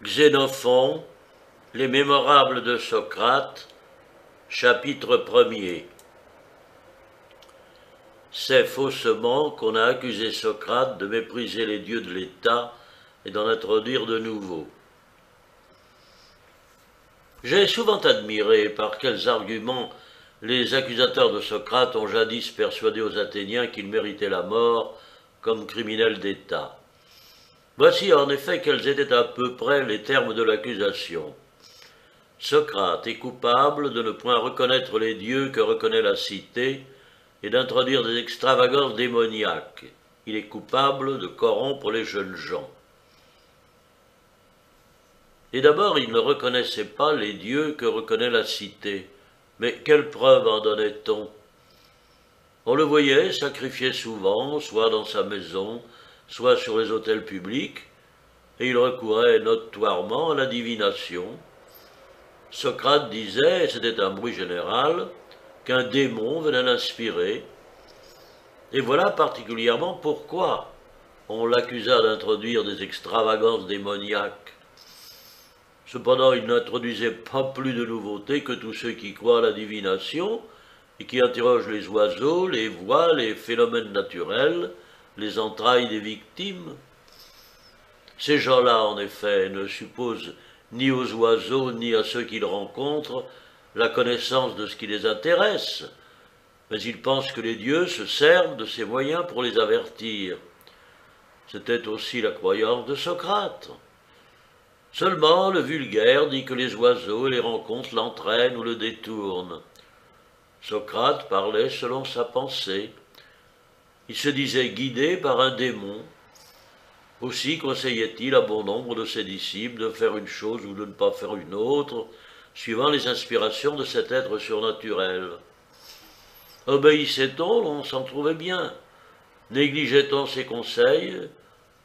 Xénophon, les mémorables de Socrate, chapitre 1er. C'est faussement qu'on a accusé Socrate de mépriser les dieux de l'État et d'en introduire de nouveaux. J'ai souvent admiré par quels arguments les accusateurs de Socrate ont jadis persuadé aux Athéniens qu'il méritait la mort comme criminel d'État. Voici en effet quels étaient à peu près les termes de l'accusation. Socrate est coupable de ne point reconnaître les dieux que reconnaît la cité et d'introduire des extravagances démoniaques. Il est coupable de corrompre les jeunes gens. Et d'abord, il ne reconnaissait pas les dieux que reconnaît la cité. Mais quelle preuve en donnait-on? On le voyait sacrifier souvent, soit dans sa maison, soit sur les autels publics, et il recourait notoirement à la divination. Socrate disait, et c'était un bruit général, qu'un démon venait l'inspirer, et voilà particulièrement pourquoi on l'accusa d'introduire des extravagances démoniaques. Cependant, il n'introduisait pas plus de nouveautés que tous ceux qui croient à la divination et qui interrogent les oiseaux, les voix, les phénomènes naturels, les entrailles des victimes. Ces gens-là, en effet, ne supposent ni aux oiseaux ni à ceux qu'ils rencontrent la connaissance de ce qui les intéresse, mais ils pensent que les dieux se servent de ces moyens pour les avertir. C'était aussi la croyance de Socrate. Seulement, le vulgaire dit que les oiseaux et les rencontres l'entraînent ou le détournent. Socrate parlait selon sa pensée. Il se disait guidé par un démon. Aussi conseillait-il à bon nombre de ses disciples de faire une chose ou de ne pas faire une autre, suivant les inspirations de cet être surnaturel. Obéissait-on, on s'en trouvait bien. Négligeait-on ses conseils,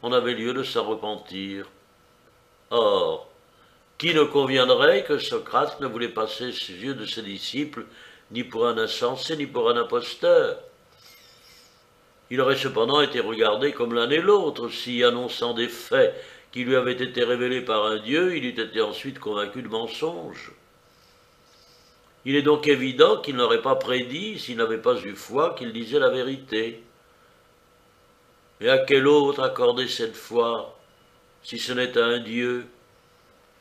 on avait lieu de s'en repentir. Or, qui ne conviendrait que Socrate ne voulait passer ses yeux de ses disciples ni pour un insensé ni pour un imposteur? Il aurait cependant été regardé comme l'un et l'autre si, annonçant des faits qui lui avaient été révélés par un dieu, il eût été ensuite convaincu de mensonges. Il est donc évident qu'il n'aurait pas prédit, s'il n'avait pas eu foi, qu'il disait la vérité. Et à quel autre accorder cette foi, si ce n'est à un dieu?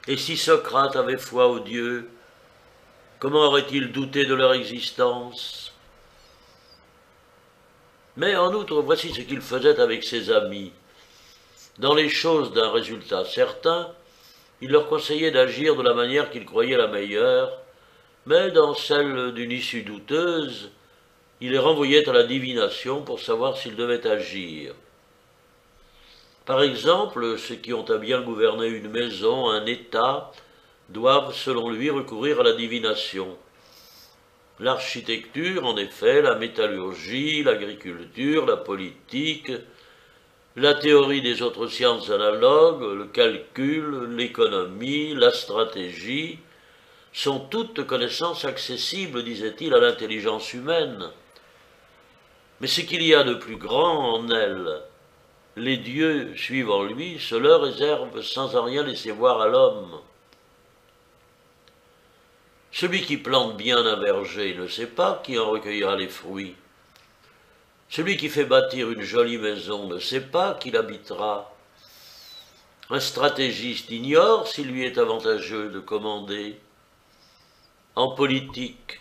Et si Socrate avait foi aux dieux, comment aurait-il douté de leur existence? Mais en outre, voici ce qu'il faisait avec ses amis. Dans les choses d'un résultat certain, il leur conseillait d'agir de la manière qu'ils croyaient la meilleure, mais dans celle d'une issue douteuse, il les renvoyait à la divination pour savoir s'ils devaient agir. Par exemple, ceux qui ont à bien gouverner une maison, un État, doivent, selon lui, recourir à la divination. L'architecture, en effet, la métallurgie, l'agriculture, la politique, la théorie des autres sciences analogues, le calcul, l'économie, la stratégie, sont toutes connaissances accessibles, disait-il, à l'intelligence humaine. Mais ce qu'il y a de plus grand en elles, les dieux, suivant lui, se le réservent sans en rien laisser voir à l'homme. Celui qui plante bien un verger ne sait pas qui en recueillera les fruits. Celui qui fait bâtir une jolie maison ne sait pas qui l'habitera. Un stratégiste ignore s'il lui est avantageux de commander. En politique,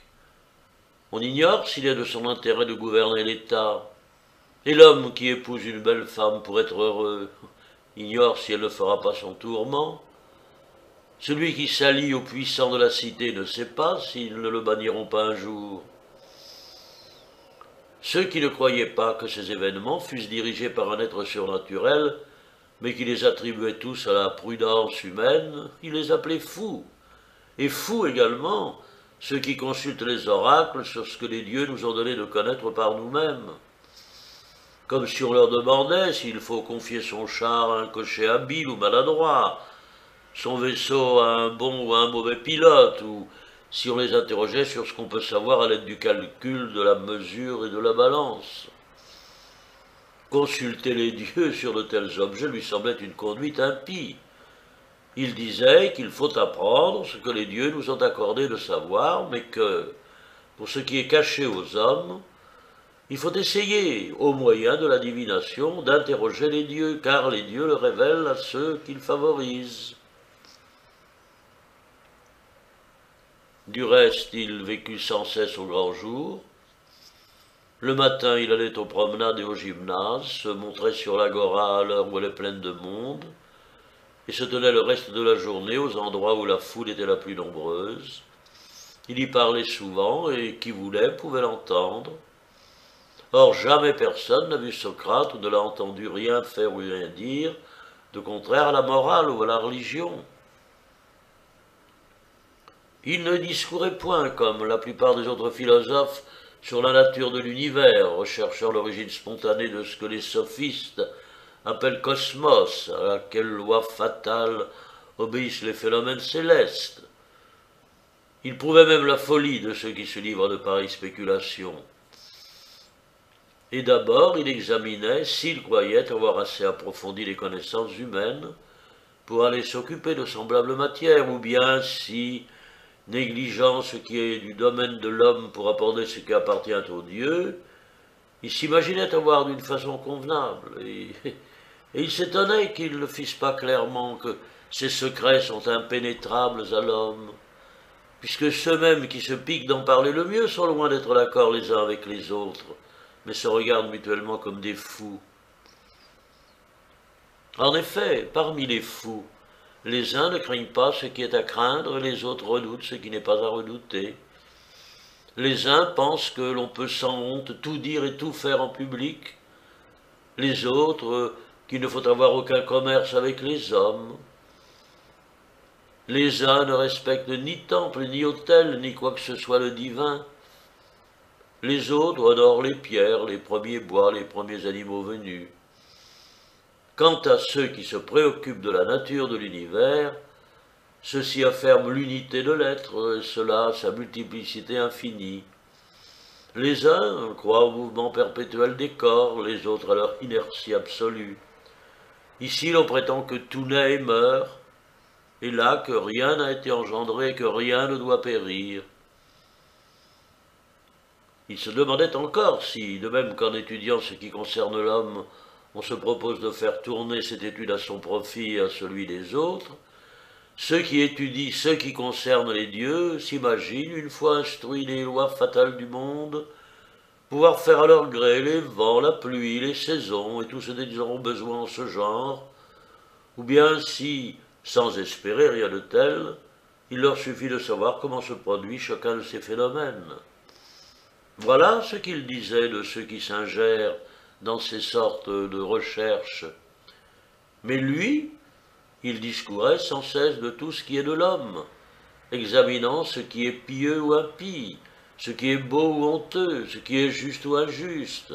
on ignore s'il est de son intérêt de gouverner l'État. Et l'homme qui épouse une belle femme pour être heureux ignore si elle ne fera pas son tourment. Celui qui s'allie aux puissants de la cité ne sait pas s'ils ne le banniront pas un jour. Ceux qui ne croyaient pas que ces événements fussent dirigés par un être surnaturel, mais qui les attribuaient tous à la prudence humaine, ils les appelaient fous. Et fous également ceux qui consultent les oracles sur ce que les dieux nous ont donné de connaître par nous-mêmes. Comme si on leur demandait s'il faut confier son char à un cocher habile ou maladroit, son vaisseau à un bon ou à un mauvais pilote, ou si on les interrogeait sur ce qu'on peut savoir à l'aide du calcul, de la mesure et de la balance. Consulter les dieux sur de tels objets lui semblait une conduite impie. Il disait qu'il faut apprendre ce que les dieux nous ont accordé de savoir, mais que, pour ce qui est caché aux hommes, il faut essayer, au moyen de la divination, d'interroger les dieux, car les dieux le révèlent à ceux qu'ils favorisent. Du reste, il vécut sans cesse au grand jour. Le matin, il allait aux promenades et au gymnase, se montrait sur l'agora à l'heure où elle est pleine de monde, et se tenait le reste de la journée aux endroits où la foule était la plus nombreuse. Il y parlait souvent, et qui voulait pouvait l'entendre. Or, jamais personne n'a vu Socrate ou ne l'a entendu rien faire ou rien dire de contraire à la morale ou à la religion. Il ne discourait point, comme la plupart des autres philosophes, sur la nature de l'univers, recherchant l'origine spontanée de ce que les sophistes appellent cosmos, à laquelle loi fatale obéissent les phénomènes célestes. Il prouvait même la folie de ceux qui se livrent de pareilles spéculations. Et d'abord, il examinait s'il croyait avoir assez approfondi les connaissances humaines pour aller s'occuper de semblables matières, ou bien si, négligeant ce qui est du domaine de l'homme pour apporter ce qui appartient aux dieux, il s'imaginait avoir d'une façon convenable, et il s'étonnait qu'ils ne fissent pas clairement que ces secrets sont impénétrables à l'homme, puisque ceux-mêmes qui se piquent d'en parler le mieux sont loin d'être d'accord les uns avec les autres, mais se regardent mutuellement comme des fous. En effet, parmi les fous, les uns ne craignent pas ce qui est à craindre, et les autres redoutent ce qui n'est pas à redouter. Les uns pensent que l'on peut sans honte tout dire et tout faire en public, les autres qu'il ne faut avoir aucun commerce avec les hommes. Les uns ne respectent ni temple, ni autel, ni quoi que ce soit le divin. Les autres honorent les pierres, les premiers bois, les premiers animaux venus. Quant à ceux qui se préoccupent de la nature de l'univers, ceux-ci affirment l'unité de l'être, et cela sa multiplicité infinie. Les uns croient au mouvement perpétuel des corps, les autres à leur inertie absolue. Ici, l'on prétend que tout naît et meurt, et là que rien n'a été engendré et que rien ne doit périr. Il se demandait encore si, de même qu'en étudiant ce qui concerne l'homme, on se propose de faire tourner cette étude à son profit et à celui des autres, ceux qui étudient ce qui concerne les dieux s'imaginent, une fois instruits des lois fatales du monde, pouvoir faire à leur gré les vents, la pluie, les saisons et tout ce dont ils auront besoin en ce genre, ou bien si, sans espérer rien de tel, il leur suffit de savoir comment se produit chacun de ces phénomènes. Voilà ce qu'il disait de ceux qui s'ingèrent dans ces sortes de recherches. Mais lui, il discourait sans cesse de tout ce qui est de l'homme, examinant ce qui est pieux ou impie, ce qui est beau ou honteux, ce qui est juste ou injuste,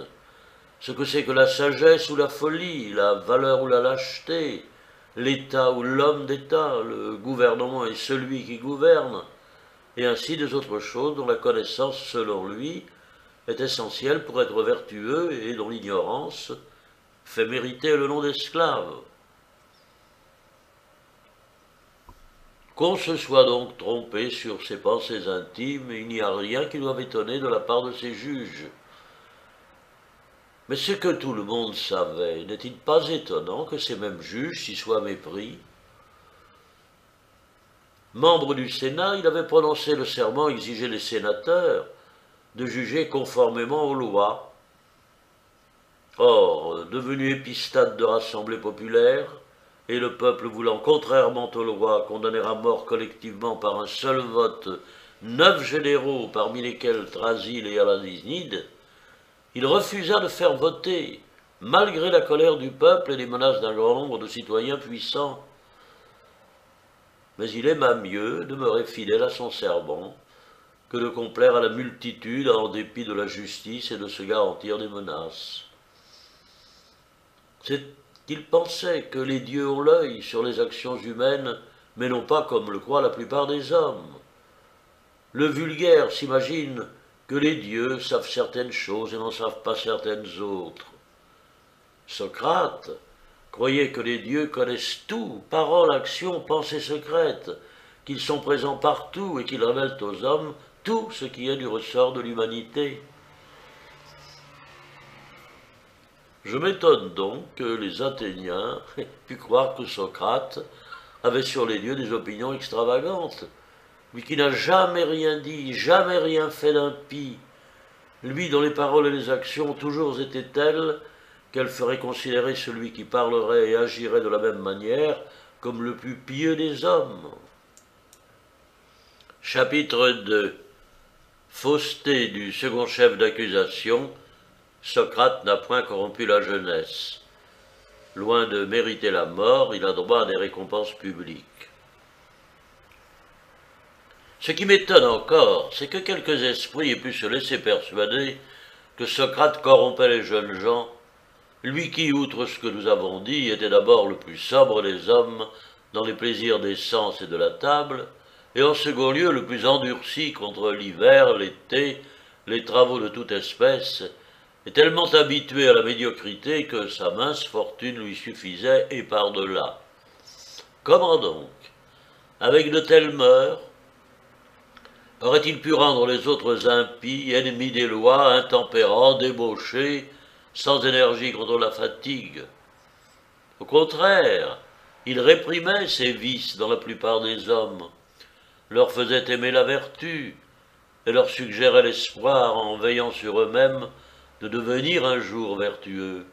ce que c'est que la sagesse ou la folie, la valeur ou la lâcheté, l'état ou l'homme d'état, le gouvernement et celui qui gouverne, et ainsi des autres choses dont la connaissance, selon lui, est essentielle pour être vertueux et dont l'ignorance fait mériter le nom d'esclave. Qu'on se soit donc trompé sur ses pensées intimes, il n'y a rien qui doive étonner de la part de ses juges. Mais ce que tout le monde savait, n'est-il pas étonnant que ces mêmes juges s'y soient mépris? Membre du Sénat, il avait prononcé le serment exigé des sénateurs de juger conformément aux lois. Or, devenu épistate de rassemblée populaire, et le peuple voulant, contrairement aux lois, condamner à mort collectivement par un seul vote 9 généraux, parmi lesquels Trasile et Aladiznide, il refusa de faire voter, malgré la colère du peuple et les menaces d'un grand nombre de citoyens puissants. Mais il aima mieux demeurer fidèle à son serment que de complaire à la multitude en dépit de la justice et de se garantir des menaces. C'est qu'il pensait que les dieux ont l'œil sur les actions humaines, mais non pas comme le croient la plupart des hommes. Le vulgaire s'imagine que les dieux savent certaines choses et n'en savent pas certaines autres. Socrate croyez que les dieux connaissent tout, paroles, actions, pensées secrètes, qu'ils sont présents partout et qu'ils révèlent aux hommes tout ce qui est du ressort de l'humanité. Je m'étonne donc que les Athéniens aient pu croire que Socrate avait sur les dieux des opinions extravagantes, lui qui n'a jamais rien dit, jamais rien fait d'impie, lui dont les paroles et les actions ont toujours été telles qu'elles feraient considérer celui qui parlerait et agirait de la même manière comme le plus pieux des hommes. Chapitre 2. Fausseté du second chef d'accusation. Socrate n'a point corrompu la jeunesse. Loin de mériter la mort, il a droit à des récompenses publiques. Ce qui m'étonne encore, c'est que quelques esprits aient pu se laisser persuader que Socrate corrompait les jeunes gens, lui qui, outre ce que nous avons dit, était d'abord le plus sobre des hommes dans les plaisirs des sens et de la table, et en second lieu le plus endurci contre l'hiver, l'été, les travaux de toute espèce, et tellement habitué à la médiocrité que sa mince fortune lui suffisait et par-delà. Comment donc, avec de telles mœurs, aurait-il pu rendre les autres impies, ennemis des lois, intempérants, débauchés, sans énergie contre la fatigue? Au contraire, il réprimait ces vices dans la plupart des hommes, leur faisait aimer la vertu, et leur suggérait l'espoir en veillant sur eux-mêmes de devenir un jour vertueux.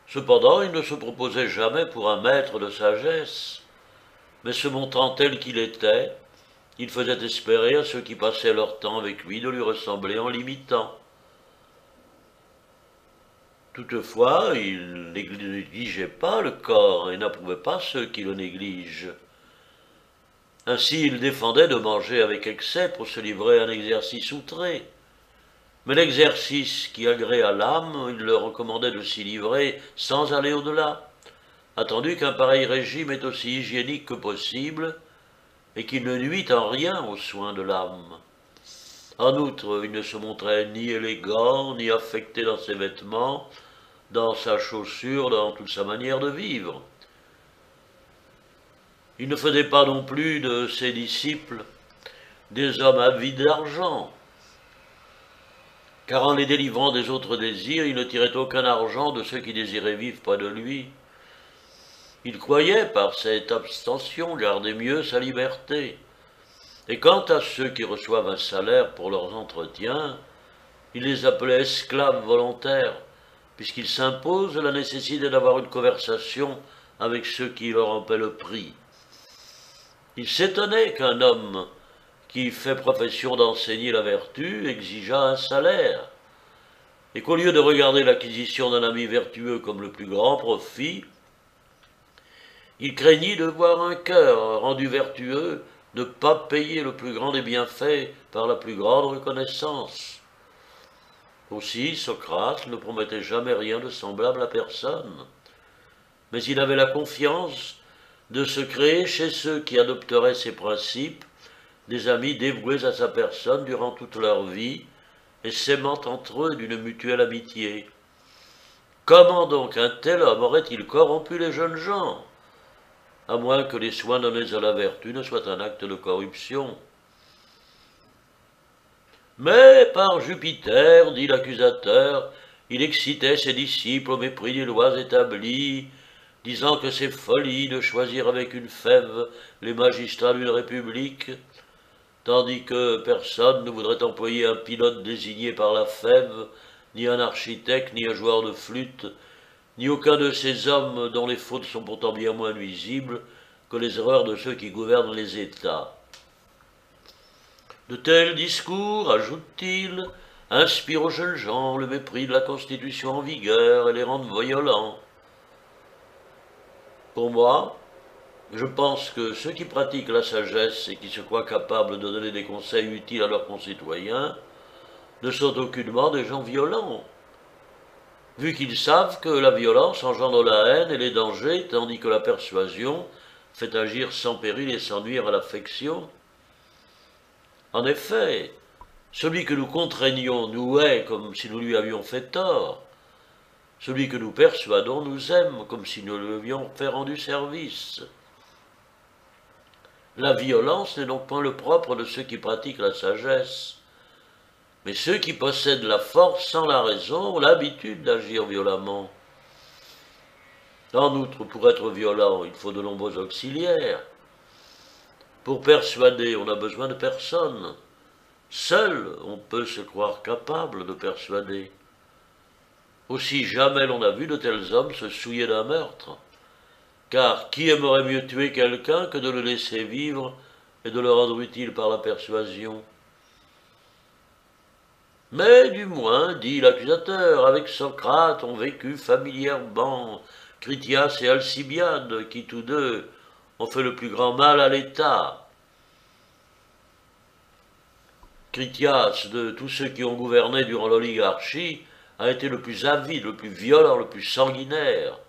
Cependant, il ne se proposait jamais pour un maître de sagesse, mais se montrant tel qu'il était, il faisait espérer à ceux qui passaient leur temps avec lui de lui ressembler en l'imitant. Toutefois, il ne négligeait pas le corps et n'approuvait pas ceux qui le négligent. Ainsi, il défendait de manger avec excès pour se livrer à un exercice outré. Mais l'exercice qui agrée à l'âme, il leur recommandait de s'y livrer sans aller au-delà, attendu qu'un pareil régime est aussi hygiénique que possible et qu'il ne nuit en rien aux soins de l'âme. En outre, il ne se montrait ni élégant, ni affecté dans ses vêtements, dans sa chaussure, dans toute sa manière de vivre. Il ne faisait pas non plus de ses disciples des hommes avides d'argent, car en les délivrant des autres désirs, il ne tirait aucun argent de ceux qui désiraient vivre près de lui. Il croyait, par cette abstention, garder mieux sa liberté. Et quant à ceux qui reçoivent un salaire pour leurs entretiens, il les appelait esclaves volontaires, puisqu'il s'impose la nécessité d'avoir une conversation avec ceux qui leur en paient le prix. Il s'étonnait qu'un homme qui fait profession d'enseigner la vertu exigeât un salaire, et qu'au lieu de regarder l'acquisition d'un ami vertueux comme le plus grand profit, il craignit de voir un cœur rendu vertueux ne pas payer le plus grand des bienfaits par la plus grande reconnaissance. Aussi, Socrate ne promettait jamais rien de semblable à personne, mais il avait la confiance de se créer chez ceux qui adopteraient ses principes des amis dévoués à sa personne durant toute leur vie et s'aimant entre eux d'une mutuelle amitié. Comment donc un tel homme aurait-il corrompu les jeunes gens, à moins que les soins donnés à la vertu ne soient un acte de corruption? Mais par Jupiter, dit l'accusateur, il excitait ses disciples au mépris des lois établies, disant que c'est folie de choisir avec une fève les magistrats d'une république, tandis que personne ne voudrait employer un pilote désigné par la fève, ni un architecte, ni un joueur de flûte, ni aucun de ces hommes dont les fautes sont pourtant bien moins nuisibles que les erreurs de ceux qui gouvernent les États. De tels discours, ajoute-t-il, inspirent aux jeunes gens le mépris de la Constitution en vigueur et les rendent violents. Pour moi, je pense que ceux qui pratiquent la sagesse et qui se croient capables de donner des conseils utiles à leurs concitoyens ne sont aucunement des gens violents, vu qu'ils savent que la violence engendre la haine et les dangers, tandis que la persuasion fait agir sans péril et sans nuire à l'affection. En effet, celui que nous contraignions nous hait comme si nous lui avions fait tort, Celui que nous persuadons nous aime, comme si nous lui avions fait rendu service. La violence n'est donc point le propre de ceux qui pratiquent la sagesse, mais ceux qui possèdent la force sans la raison ont l'habitude d'agir violemment. En outre, pour être violent, il faut de nombreux auxiliaires. Pour persuader, on a besoin de personne. Seul, on peut se croire capable de persuader. Aussi jamais l'on n'a vu de tels hommes se souiller d'un meurtre. Car qui aimerait mieux tuer quelqu'un que de le laisser vivre et de le rendre utile par la persuasion? Mais du moins, dit l'accusateur, avec Socrate ont vécu familièrement Critias et Alcibiade, qui tous deux ont fait le plus grand mal à l'État. Critias, de tous ceux qui ont gouverné durant l'oligarchie, a été le plus avide, le plus violent, le plus sanguinaire.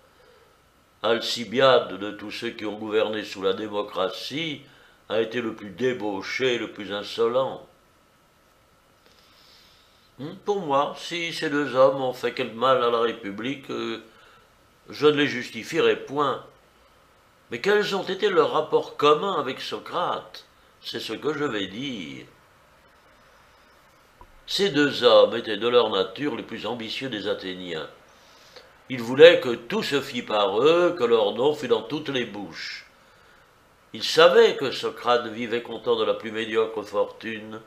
Alcibiade, de tous ceux qui ont gouverné sous la démocratie, a été le plus débauché, le plus insolent. Pour moi, si ces deux hommes ont fait quelque mal à la République, je ne les justifierai point. Mais quels ont été leurs rapports communs avec Socrate? C'est ce que je vais dire. Ces deux hommes étaient de leur nature les plus ambitieux des Athéniens. Ils voulaient que tout se fît par eux, que leur nom fût dans toutes les bouches. Ils savaient que Socrate vivait content de la plus médiocre fortune,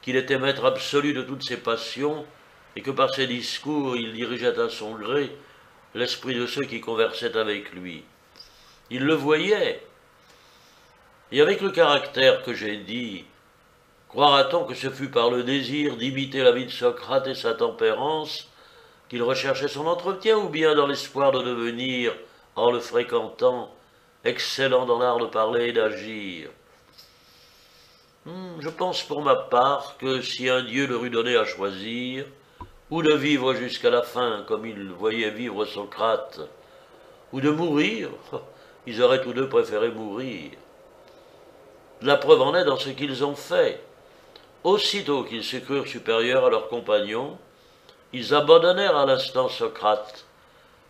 qu'il était maître absolu de toutes ses passions, et que par ses discours il dirigeait à son gré l'esprit de ceux qui conversaient avec lui. Ils le voyaient, et avec le caractère que j'ai dit, croira-t-on que ce fut par le désir d'imiter la vie de Socrate et sa tempérance qu'il recherchait son entretien, ou bien dans l'espoir de devenir, en le fréquentant, excellent dans l'art de parler et d'agir? Je pense pour ma part que si un Dieu leur eût donné à choisir, ou de vivre jusqu'à la fin comme ils voyaient vivre Socrate, ou de mourir, ils auraient tous deux préféré mourir. La preuve en est dans ce qu'ils ont fait. Aussitôt qu'ils se crurent supérieurs à leurs compagnons, ils abandonnèrent à l'instant Socrate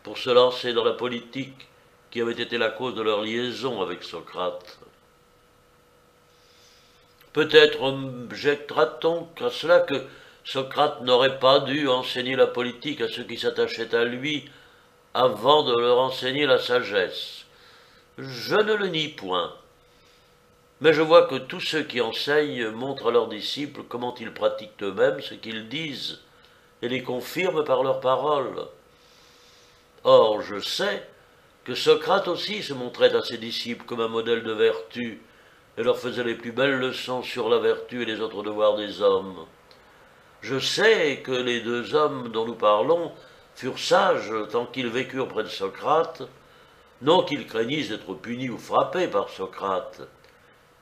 pour se lancer dans la politique qui avait été la cause de leur liaison avec Socrate. Peut-être objectera-t-on à cela que Socrate n'aurait pas dû enseigner la politique à ceux qui s'attachaient à lui avant de leur enseigner la sagesse. Je ne le nie point, mais je vois que tous ceux qui enseignent montrent à leurs disciples comment ils pratiquent eux-mêmes ce qu'ils disent et les confirment par leurs paroles. Or, je sais que Socrate aussi se montrait à ses disciples comme un modèle de vertu et leur faisait les plus belles leçons sur la vertu et les autres devoirs des hommes. Je sais que les deux hommes dont nous parlons furent sages tant qu'ils vécurent près de Socrate, non qu'ils craignissent d'être punis ou frappés par Socrate,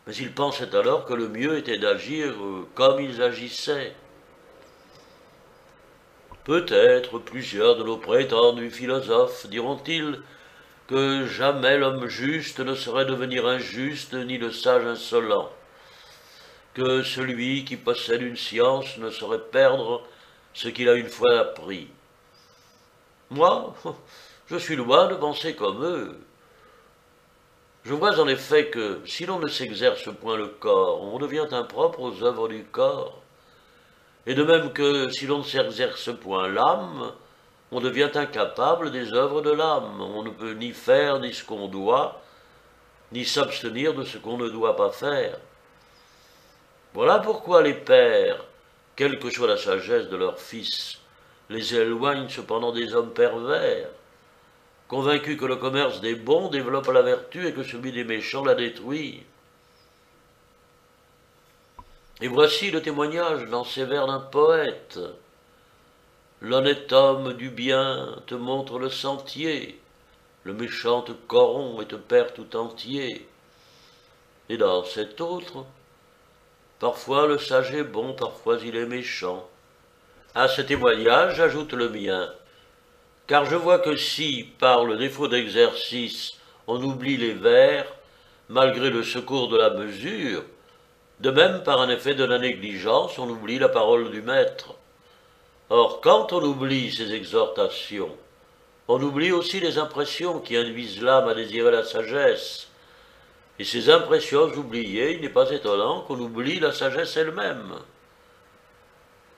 mais ils pensaient alors que le mieux était d'agir comme ils agissaient. Peut-être plusieurs de nos prétendus philosophes diront-ils que jamais l'homme juste ne saurait devenir injuste, ni le sage insolent, que celui qui possède une science ne saurait perdre ce qu'il a une fois appris. Moi, je suis loin de penser comme eux. Je vois en effet que si l'on ne s'exerce point le corps, on devient impropre aux œuvres du corps, et de même que si l'on ne s'exerce point l'âme, on devient incapable des œuvres de l'âme. On ne peut ni faire ni ce qu'on doit, ni s'abstenir de ce qu'on ne doit pas faire. Voilà pourquoi les pères, quelle que soit la sagesse de leurs fils, les éloignent cependant des hommes pervers, convaincus que le commerce des bons développe la vertu et que celui des méchants la détruit. Et voici le témoignage dans ces vers d'un poète. L'honnête homme du bien te montre le sentier, le méchant te corrompt et te perd tout entier. Et dans cet autre, parfois le sage est bon, parfois il est méchant. À ce témoignage, j'ajoute le mien, car je vois que si, par le défaut d'exercice, on oublie les vers, malgré le secours de la mesure, de même par un effet de la négligence, on oublie la parole du maître. Or, quand on oublie ces exhortations, On oublie aussi les impressions qui induisent l'âme à désirer la sagesse. Et ces impressions oubliées, il n'est pas étonnant qu'on oublie la sagesse elle-même.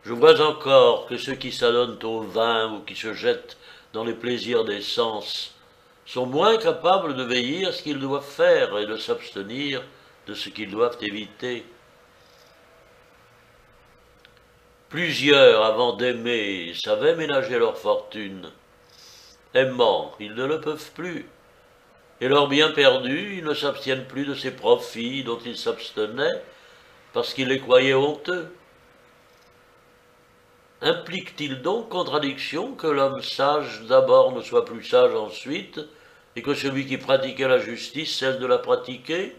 Je vois encore que ceux qui s'adonnent au vin ou qui se jettent dans les plaisirs des sens sont moins capables de veiller à ce qu'ils doivent faire et de s'abstenir de ce qu'ils doivent éviter. Plusieurs, avant d'aimer, savaient ménager leur fortune. Aimant, ils ne le peuvent plus. Et leur bien perdu, ils ne s'abstiennent plus de ces profits dont ils s'abstenaient parce qu'ils les croyaient honteux. Implique-t-il donc contradiction que l'homme sage d'abord ne soit plus sage ensuite, et que celui qui pratiquait la justice cesse de la pratiquer?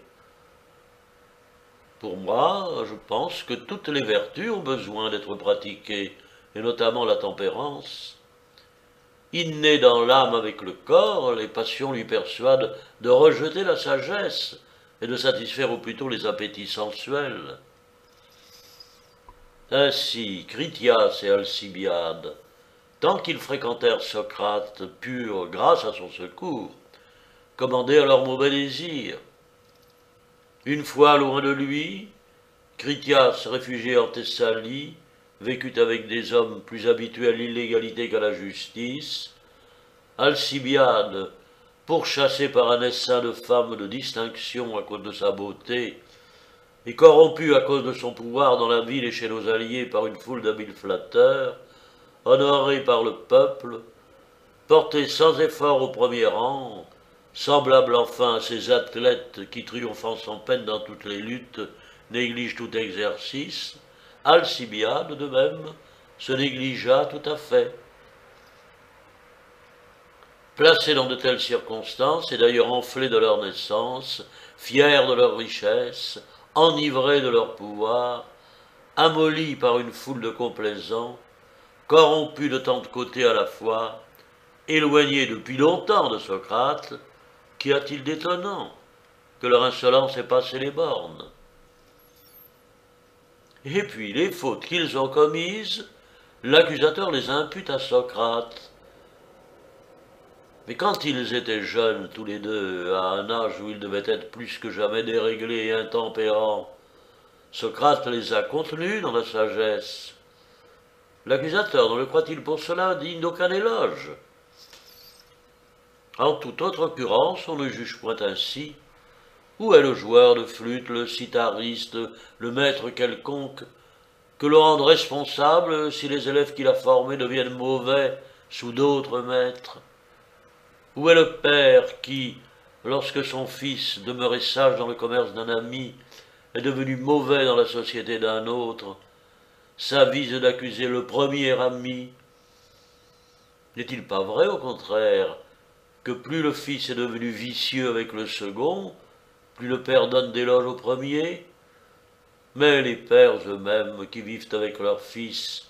Pour moi, je pense que toutes les vertus ont besoin d'être pratiquées, et notamment la tempérance. Inné dans l'âme avec le corps, les passions lui persuadent de rejeter la sagesse et de satisfaire au plus tôt les appétits sensuels. Ainsi, Critias et Alcibiade, tant qu'ils fréquentèrent Socrate, purent, grâce à son secours, commander à leurs mauvais désirs. Une fois loin de lui, Critias, réfugié en Thessalie, vécut avec des hommes plus habitués à l'illégalité qu'à la justice. Alcibiade, pourchassé par un essaim de femmes de distinction à cause de sa beauté, et corrompu à cause de son pouvoir dans la ville et chez nos alliés par une foule d'habiles flatteurs, honoré par le peuple, porté sans effort au premier rang, semblable enfin à ces athlètes qui, triomphant sans peine dans toutes les luttes, négligent tout exercice, Alcibiade, de même, se négligea tout à fait. Placés dans de telles circonstances, et d'ailleurs enflés de leur naissance, fiers de leur richesse, enivrés de leur pouvoir, amollis par une foule de complaisants, corrompus de tant de côtés à la fois, éloignés depuis longtemps de Socrate, qu'y a-t-il d'étonnant que leur insolence ait passé les bornes? Et puis les fautes qu'ils ont commises, l'accusateur les impute à Socrate. Mais quand ils étaient jeunes, tous les deux, à un âge où ils devaient être plus que jamais déréglés et intempérants, Socrate les a contenus dans la sagesse. L'accusateur ne le croit-il pour cela digne d'aucun éloge? En toute autre occurrence, on ne juge point ainsi. Où est le joueur de flûte, le citariste, le maître quelconque, que l'on rende responsable si les élèves qu'il a formés deviennent mauvais sous d'autres maîtres? Où est le père qui, lorsque son fils, demeuré sage dans le commerce d'un ami, est devenu mauvais dans la société d'un autre, s'avise d'accuser le premier ami? N'est-il pas vrai, au contraire, que plus le fils est devenu vicieux avec le second, plus le père donne d'éloges au premier? Mais les pères eux-mêmes qui vivent avec leurs fils,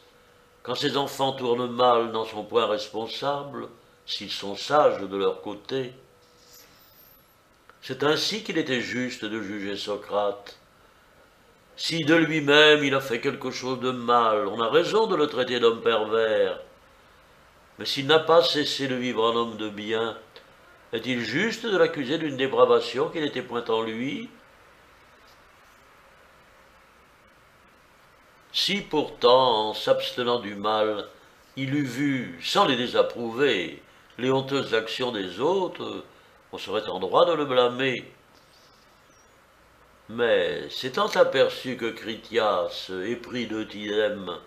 quand ces enfants tournent mal, n'en sont point responsables, s'ils sont sages de leur côté. C'est ainsi qu'il était juste de juger Socrate. Si de lui-même il a fait quelque chose de mal, on a raison de le traiter d'homme pervers. Mais s'il n'a pas cessé de vivre en homme de bien, est-il juste de l'accuser d'une dépravation qui n'était point en lui? Si pourtant, en s'abstenant du mal, il eût vu, sans les désapprouver, les honteuses actions des autres, on serait en droit de le blâmer. Mais s'étant aperçu que Critias, épris d'Euthydème,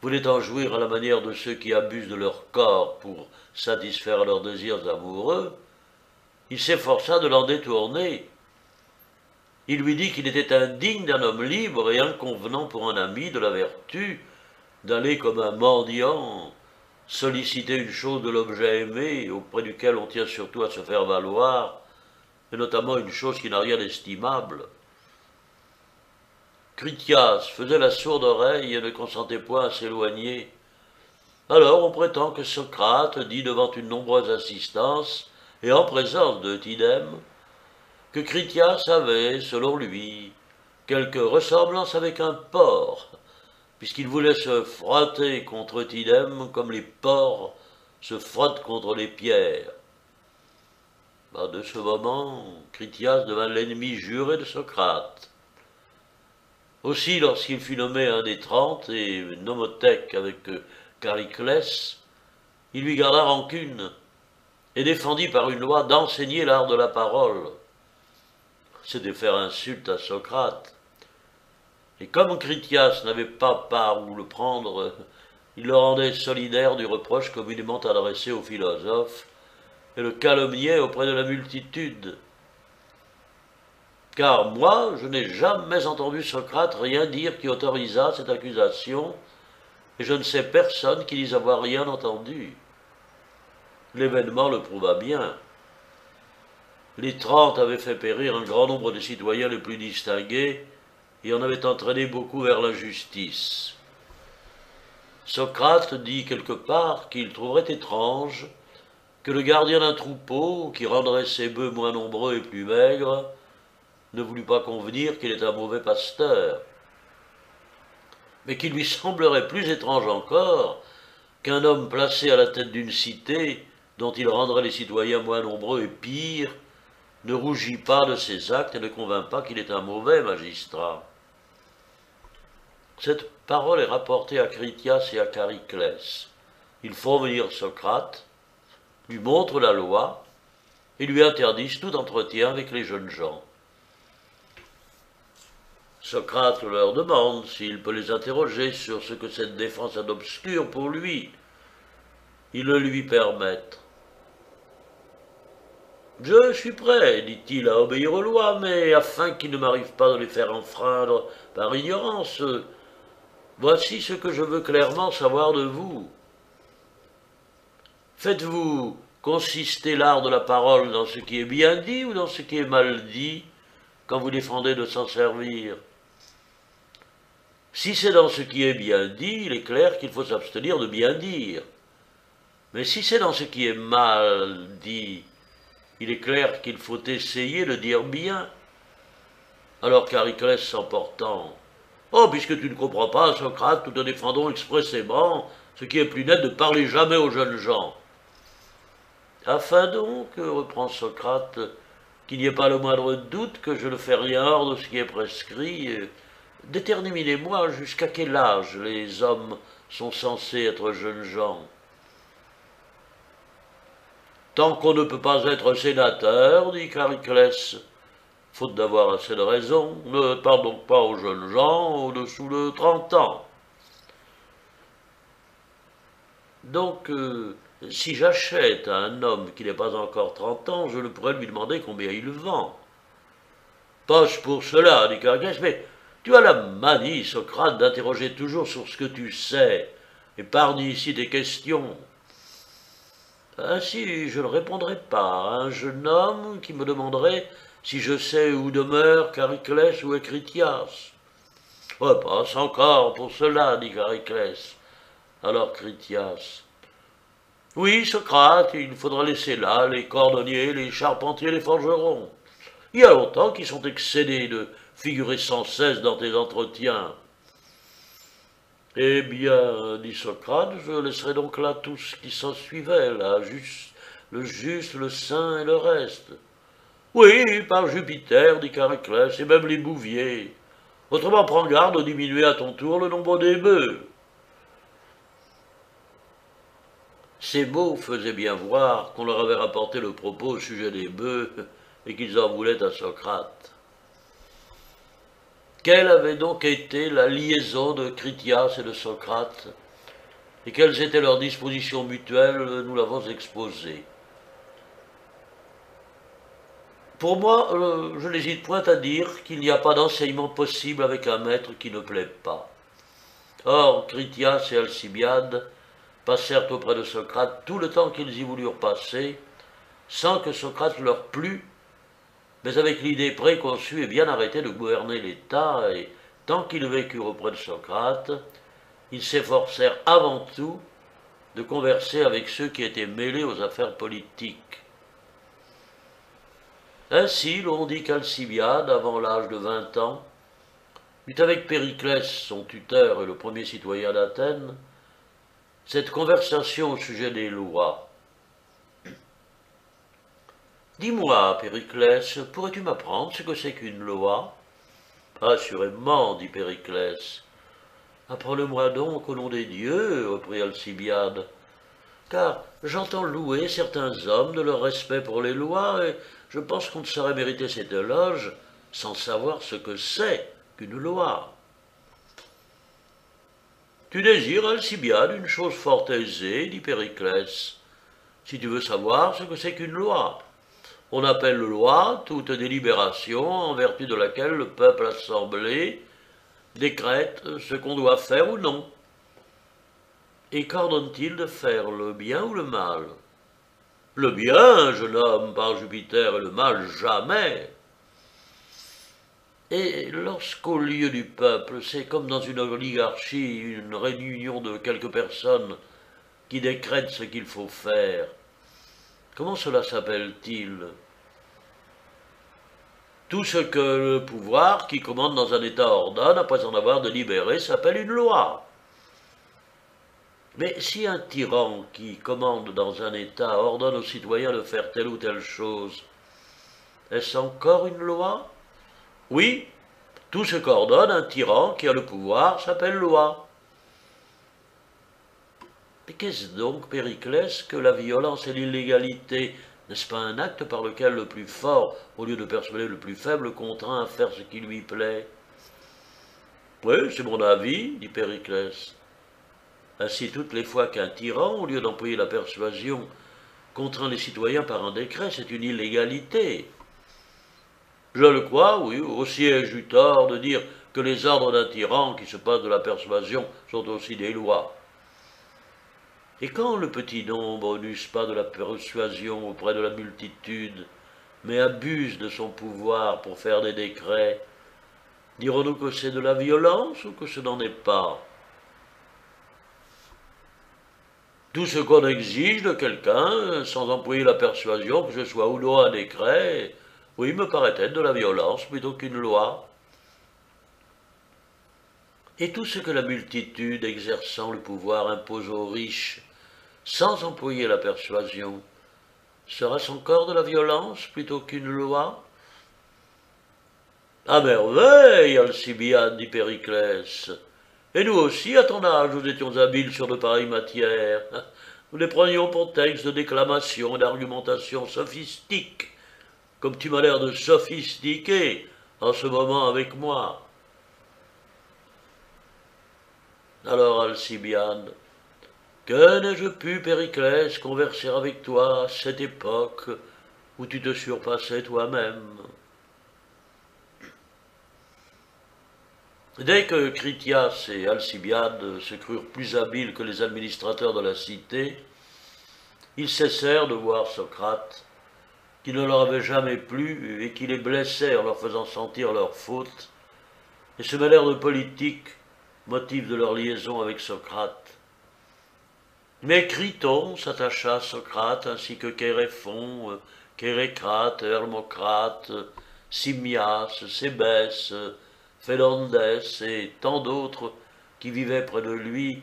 voulait en jouir à la manière de ceux qui abusent de leur corps pour satisfaire leurs désirs amoureux, il s'efforça de l'en détourner. Il lui dit qu'il était indigne d'un homme libre et inconvenant pour un ami de la vertu d'aller comme un mendiant solliciter une chose de l'objet aimé auprès duquel on tient surtout à se faire valoir, et notamment une chose qui n'a rien d'estimable. Critias faisait la sourde oreille et ne consentait point à s'éloigner. Alors on prétend que Socrate dit devant une nombreuse assistance et en présence d'Euthydème que Critias avait, selon lui, quelque ressemblance avec un porc, puisqu'il voulait se frotter contre Euthydème comme les porcs se frotte contre les pierres. De ce moment, Critias devint l'ennemi juré de Socrate. Aussi, lorsqu'il fut nommé un des 30 et nomothèque avec Chariclès, il lui garda rancune et défendit par une loi d'enseigner l'art de la parole. C'était faire insulte à Socrate. Et comme Critias n'avait pas part où le prendre, il le rendait solidaire du reproche communément adressé aux philosophes et le calomniait auprès de la multitude. Car moi, je n'ai jamais entendu Socrate rien dire qui autorisât cette accusation, et je ne sais personne qui dise avoir rien entendu. L'événement le prouva bien. Les 30 avaient fait périr un grand nombre de citoyens les plus distingués, et en avaient entraîné beaucoup vers l'injustice. Socrate dit quelque part qu'il trouverait étrange que le gardien d'un troupeau, qui rendrait ses bœufs moins nombreux et plus maigres, ne voulut pas convenir qu'il est un mauvais pasteur, mais qu'il lui semblerait plus étrange encore qu'un homme placé à la tête d'une cité, dont il rendrait les citoyens moins nombreux et pires, ne rougit pas de ses actes et ne convainc pas qu'il est un mauvais magistrat. Cette parole est rapportée à Critias et à Chariclès. Ils font venir Socrate, lui montrent la loi et lui interdisent tout entretien avec les jeunes gens. Socrate leur demande s'il peut les interroger sur ce que cette défense a d'obscur pour lui. Ils le lui permettent. « Je suis prêt, dit-il, à obéir aux lois, mais afin qu'il ne m'arrive pas de les faire enfreindre par ignorance, voici ce que je veux clairement savoir de vous. Faites-vous consister l'art de la parole dans ce qui est bien dit ou dans ce qui est mal dit, quand vous défendez de s'en servir? Si c'est dans ce qui est bien dit, il est clair qu'il faut s'abstenir de bien dire. Mais si c'est dans ce qui est mal dit, il est clair qu'il faut essayer de dire bien. » Alors Chariclès s'emportant, « Oh, puisque tu ne comprends pas, Socrate, nous te défendons expressément, ce qui est plus net de parler jamais aux jeunes gens. » Afin donc, reprend Socrate, qu'il n'y ait pas le moindre doute que je ne fais rien hors de ce qui est prescrit, déterminez-moi jusqu'à quel âge les hommes sont censés être jeunes gens. Tant qu'on ne peut pas être sénateur, dit Chariclès, faute d'avoir assez de raison, ne parle donc pas aux jeunes gens au-dessous de 30 ans. Donc, si j'achète à un homme qui n'est pas encore 30 ans, je ne pourrais lui demander combien il vend. Poche pour cela, dit Chariclès, mais tu as la manie, Socrate, d'interroger toujours sur ce que tu sais. Épargne ici des questions. Ainsi, je ne répondrai pas à un jeune homme qui me demanderait si je sais où demeure Chariclès ou Critias. « Passe encore pour cela, dit Chariclès. Alors Critias. « Oui, Socrate, il faudra laisser là les cordonniers, les charpentiers, les forgerons. Il y a longtemps qu'ils sont excédés de figurer sans cesse dans tes entretiens. » Eh bien, dit Socrate, je laisserai donc là tout ce qui s'ensuivait, là, le juste, le saint et le reste. Oui, par Jupiter, dit Chariclès, et même les bouviers. Autrement, prends garde de diminuer à ton tour le nombre des bœufs. Ces mots faisaient bien voir qu'on leur avait rapporté le propos au sujet des bœufs et qu'ils en voulaient à Socrate. Quelle avait donc été la liaison de Critias et de Socrate, et quelles étaient leurs dispositions mutuelles, nous l'avons exposé. Pour moi, je n'hésite point à dire qu'il n'y a pas d'enseignement possible avec un maître qui ne plaît pas. Or, Critias et Alcibiade passèrent auprès de Socrate tout le temps qu'ils y voulurent passer, sans que Socrate leur plût, mais avec l'idée préconçue et bien arrêtée de gouverner l'État, et tant qu'ils vécurent auprès de Socrate, ils s'efforcèrent avant tout de converser avec ceux qui étaient mêlés aux affaires politiques. Ainsi, l'on dit qu'Alcibiade, avant l'âge de 20 ans, eut avec Périclès, son tuteur et le premier citoyen d'Athènes, cette conversation au sujet des lois. Dis-moi, Périclès, pourrais-tu m'apprendre ce que c'est qu'une loi? Assurément, dit Périclès. Apprends-le-moi donc au nom des dieux, reprit Alcibiade, car j'entends louer certains hommes de leur respect pour les lois, et je pense qu'on ne saurait mériter cet éloge sans savoir ce que c'est qu'une loi. Tu désires, Alcibiade, une chose fort aisée, dit Périclès, si tu veux savoir ce que c'est qu'une loi. On appelle loi toute délibération en vertu de laquelle le peuple assemblé décrète ce qu'on doit faire ou non. Et qu'ordonne-t-il de faire, le bien ou le mal? Le bien, jeune homme, par Jupiter, et le mal, jamais. Et lorsqu'au lieu du peuple, c'est comme dans une oligarchie, une réunion de quelques personnes qui décrètent ce qu'il faut faire, comment cela s'appelle-t-il? Tout ce que le pouvoir qui commande dans un État ordonne, après en avoir délibéré, s'appelle une loi. Mais si un tyran qui commande dans un État ordonne aux citoyens de faire telle ou telle chose, est-ce encore une loi? Oui, tout ce qu'ordonne un tyran qui a le pouvoir s'appelle loi. Mais qu'est-ce donc, Périclès, que la violence et l'illégalité? N'est-ce pas un acte par lequel le plus fort, au lieu de persuader le plus faible, contraint à faire ce qui lui plaît? Oui, c'est mon avis, dit Périclès. Ainsi, toutes les fois qu'un tyran, au lieu d'employer la persuasion, contraint les citoyens par un décret, c'est une illégalité. Je le crois, oui, aussi ai-je eu tort de dire que les ordres d'un tyran qui se passe de la persuasion sont aussi des lois. Et quand le petit nombre n'use pas de la persuasion auprès de la multitude, mais abuse de son pouvoir pour faire des décrets, dirons-nous que c'est de la violence ou que ce n'en est pas? Tout ce qu'on exige de quelqu'un, sans employer la persuasion, que ce soit ou non un décret, oui, me paraît être de la violence plutôt qu'une loi. Et tout ce que la multitude, exerçant le pouvoir, impose aux riches, sans employer la persuasion, sera-ce encore de la violence plutôt qu'une loi? À merveille, Alcibiade, dit Périclès. Et nous aussi, à ton âge, nous étions habiles sur de pareilles matières. Nous les prenions pour textes de déclamation et d'argumentation sophistiques, comme tu m'as l'air de sophistiquer en ce moment avec moi. Alors, Alcibiade, que n'ai-je pu, Périclès, converser avec toi à cette époque où tu te surpassais toi-même? Dès que Critias et Alcibiade se crurent plus habiles que les administrateurs de la cité, ils cessèrent de voir Socrate, qui ne leur avait jamais plu et qui les blessait en leur faisant sentir leurs fautes, et se mêlèrent de politique, motif de leur liaison avec Socrate. Mais Criton s'attacha à Socrate, ainsi que Chéréphon, Chérécrate, Hermocrate, Simmias, Sébès, Phélandès et tant d'autres qui vivaient près de lui,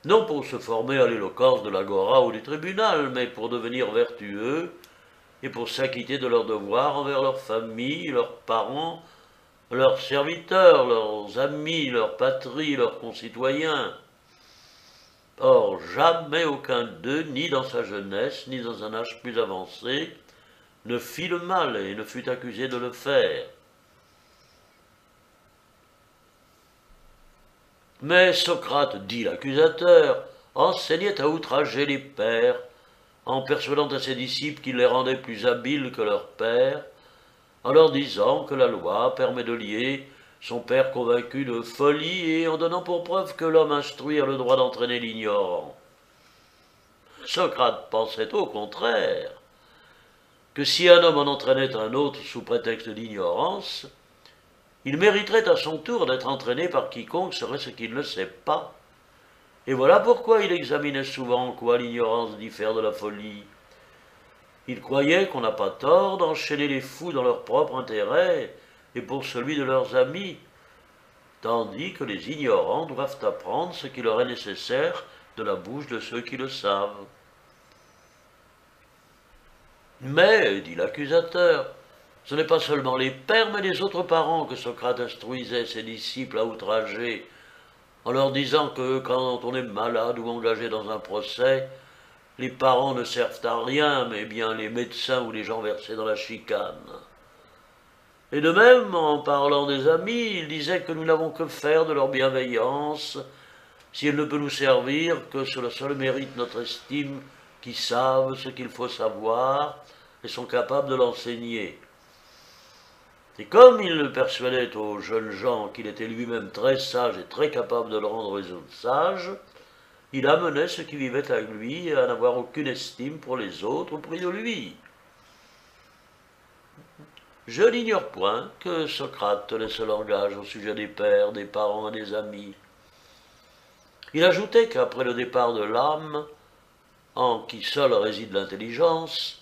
non pour se former à l'éloquence de l'agora ou du tribunal, mais pour devenir vertueux et pour s'acquitter de leurs devoirs envers leur famille, leurs parents, leurs serviteurs, leurs amis, leur patrie, leurs concitoyens. Or, jamais aucun d'eux, ni dans sa jeunesse, ni dans un âge plus avancé, ne fit le mal et ne fut accusé de le faire. Mais Socrate, dit l'accusateur, enseignait à outrager les pères, en persuadant à ses disciples qu'il les rendait plus habiles que leurs pères, en leur disant que la loi permet de lier son père convaincu de folie et en donnant pour preuve que l'homme instruit a le droit d'entraîner l'ignorant. Socrate pensait au contraire que si un homme en entraînait un autre sous prétexte d'ignorance, il mériterait à son tour d'être entraîné par quiconque serait ce qu'il ne sait pas. Et voilà pourquoi il examinait souvent en quoi l'ignorance diffère de la folie. Il croyait qu'on n'a pas tort d'enchaîner les fous dans leur propre intérêt et pour celui de leurs amis, tandis que les ignorants doivent apprendre ce qui leur est nécessaire de la bouche de ceux qui le savent. Mais, dit l'accusateur, ce n'est pas seulement les pères, mais les autres parents que Socrate instruisait ses disciples à outrager, en leur disant que quand on est malade ou engagé dans un procès, les parents ne servent à rien, mais bien les médecins ou les gens versés dans la chicane. Et de même, en parlant des amis, il disait que nous n'avons que faire de leur bienveillance, si elle ne peut nous servir que cela seul mérite notre estime, qui savent ce qu'il faut savoir et sont capables de l'enseigner. Et comme il persuadait aux jeunes gens qu'il était lui-même très sage et très capable de le rendre les autres sages, il amenait ceux qui vivaient avec lui à n'avoir aucune estime pour les autres au prix de lui. Je n'ignore point que Socrate tenait ce langage au sujet des pères, des parents et des amis. Il ajoutait qu'après le départ de l'âme, en qui seule réside l'intelligence,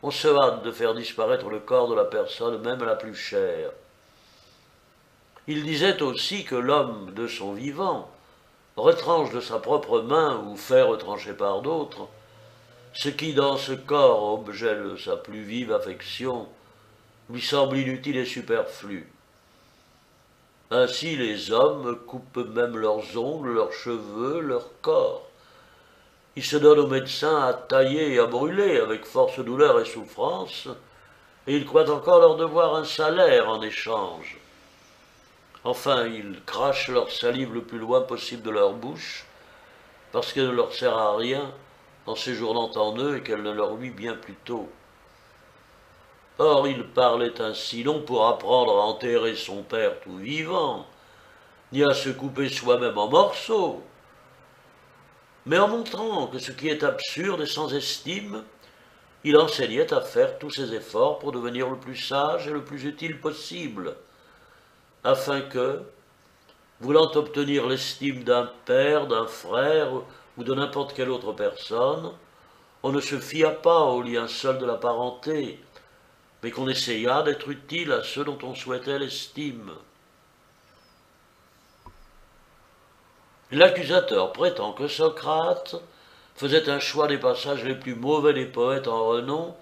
on se hâte de faire disparaître le corps de la personne, même la plus chère. Il disait aussi que l'homme, de son vivant, retranche de sa propre main ou fait retrancher par d'autres, ce qui dans ce corps, objet de sa plus vive affection, lui semble inutile et superflu. Ainsi les hommes coupent même leurs ongles, leurs cheveux, leur corps. Ils se donnent aux médecins à tailler et à brûler avec force douleur et souffrance, et ils croient encore leur devoir un salaire en échange. Enfin, ils crachent leur salive le plus loin possible de leur bouche, parce qu'elle ne leur sert à rien en séjournant en eux et qu'elle ne leur nuit bien plus tôt. Or, il parlait ainsi non pour apprendre à enterrer son père tout vivant, ni à se couper soi-même en morceaux, mais en montrant que ce qui est absurde et sans estime, il enseignait à faire tous ses efforts pour devenir le plus sage et le plus utile possible, afin que, voulant obtenir l'estime d'un père, d'un frère ou de n'importe quelle autre personne, on ne se fiât pas au lien seul de la parenté, mais qu'on essayât d'être utile à ceux dont on souhaitait l'estime. L'accusateur prétend que Socrate faisait un choix des passages les plus mauvais des poètes en renom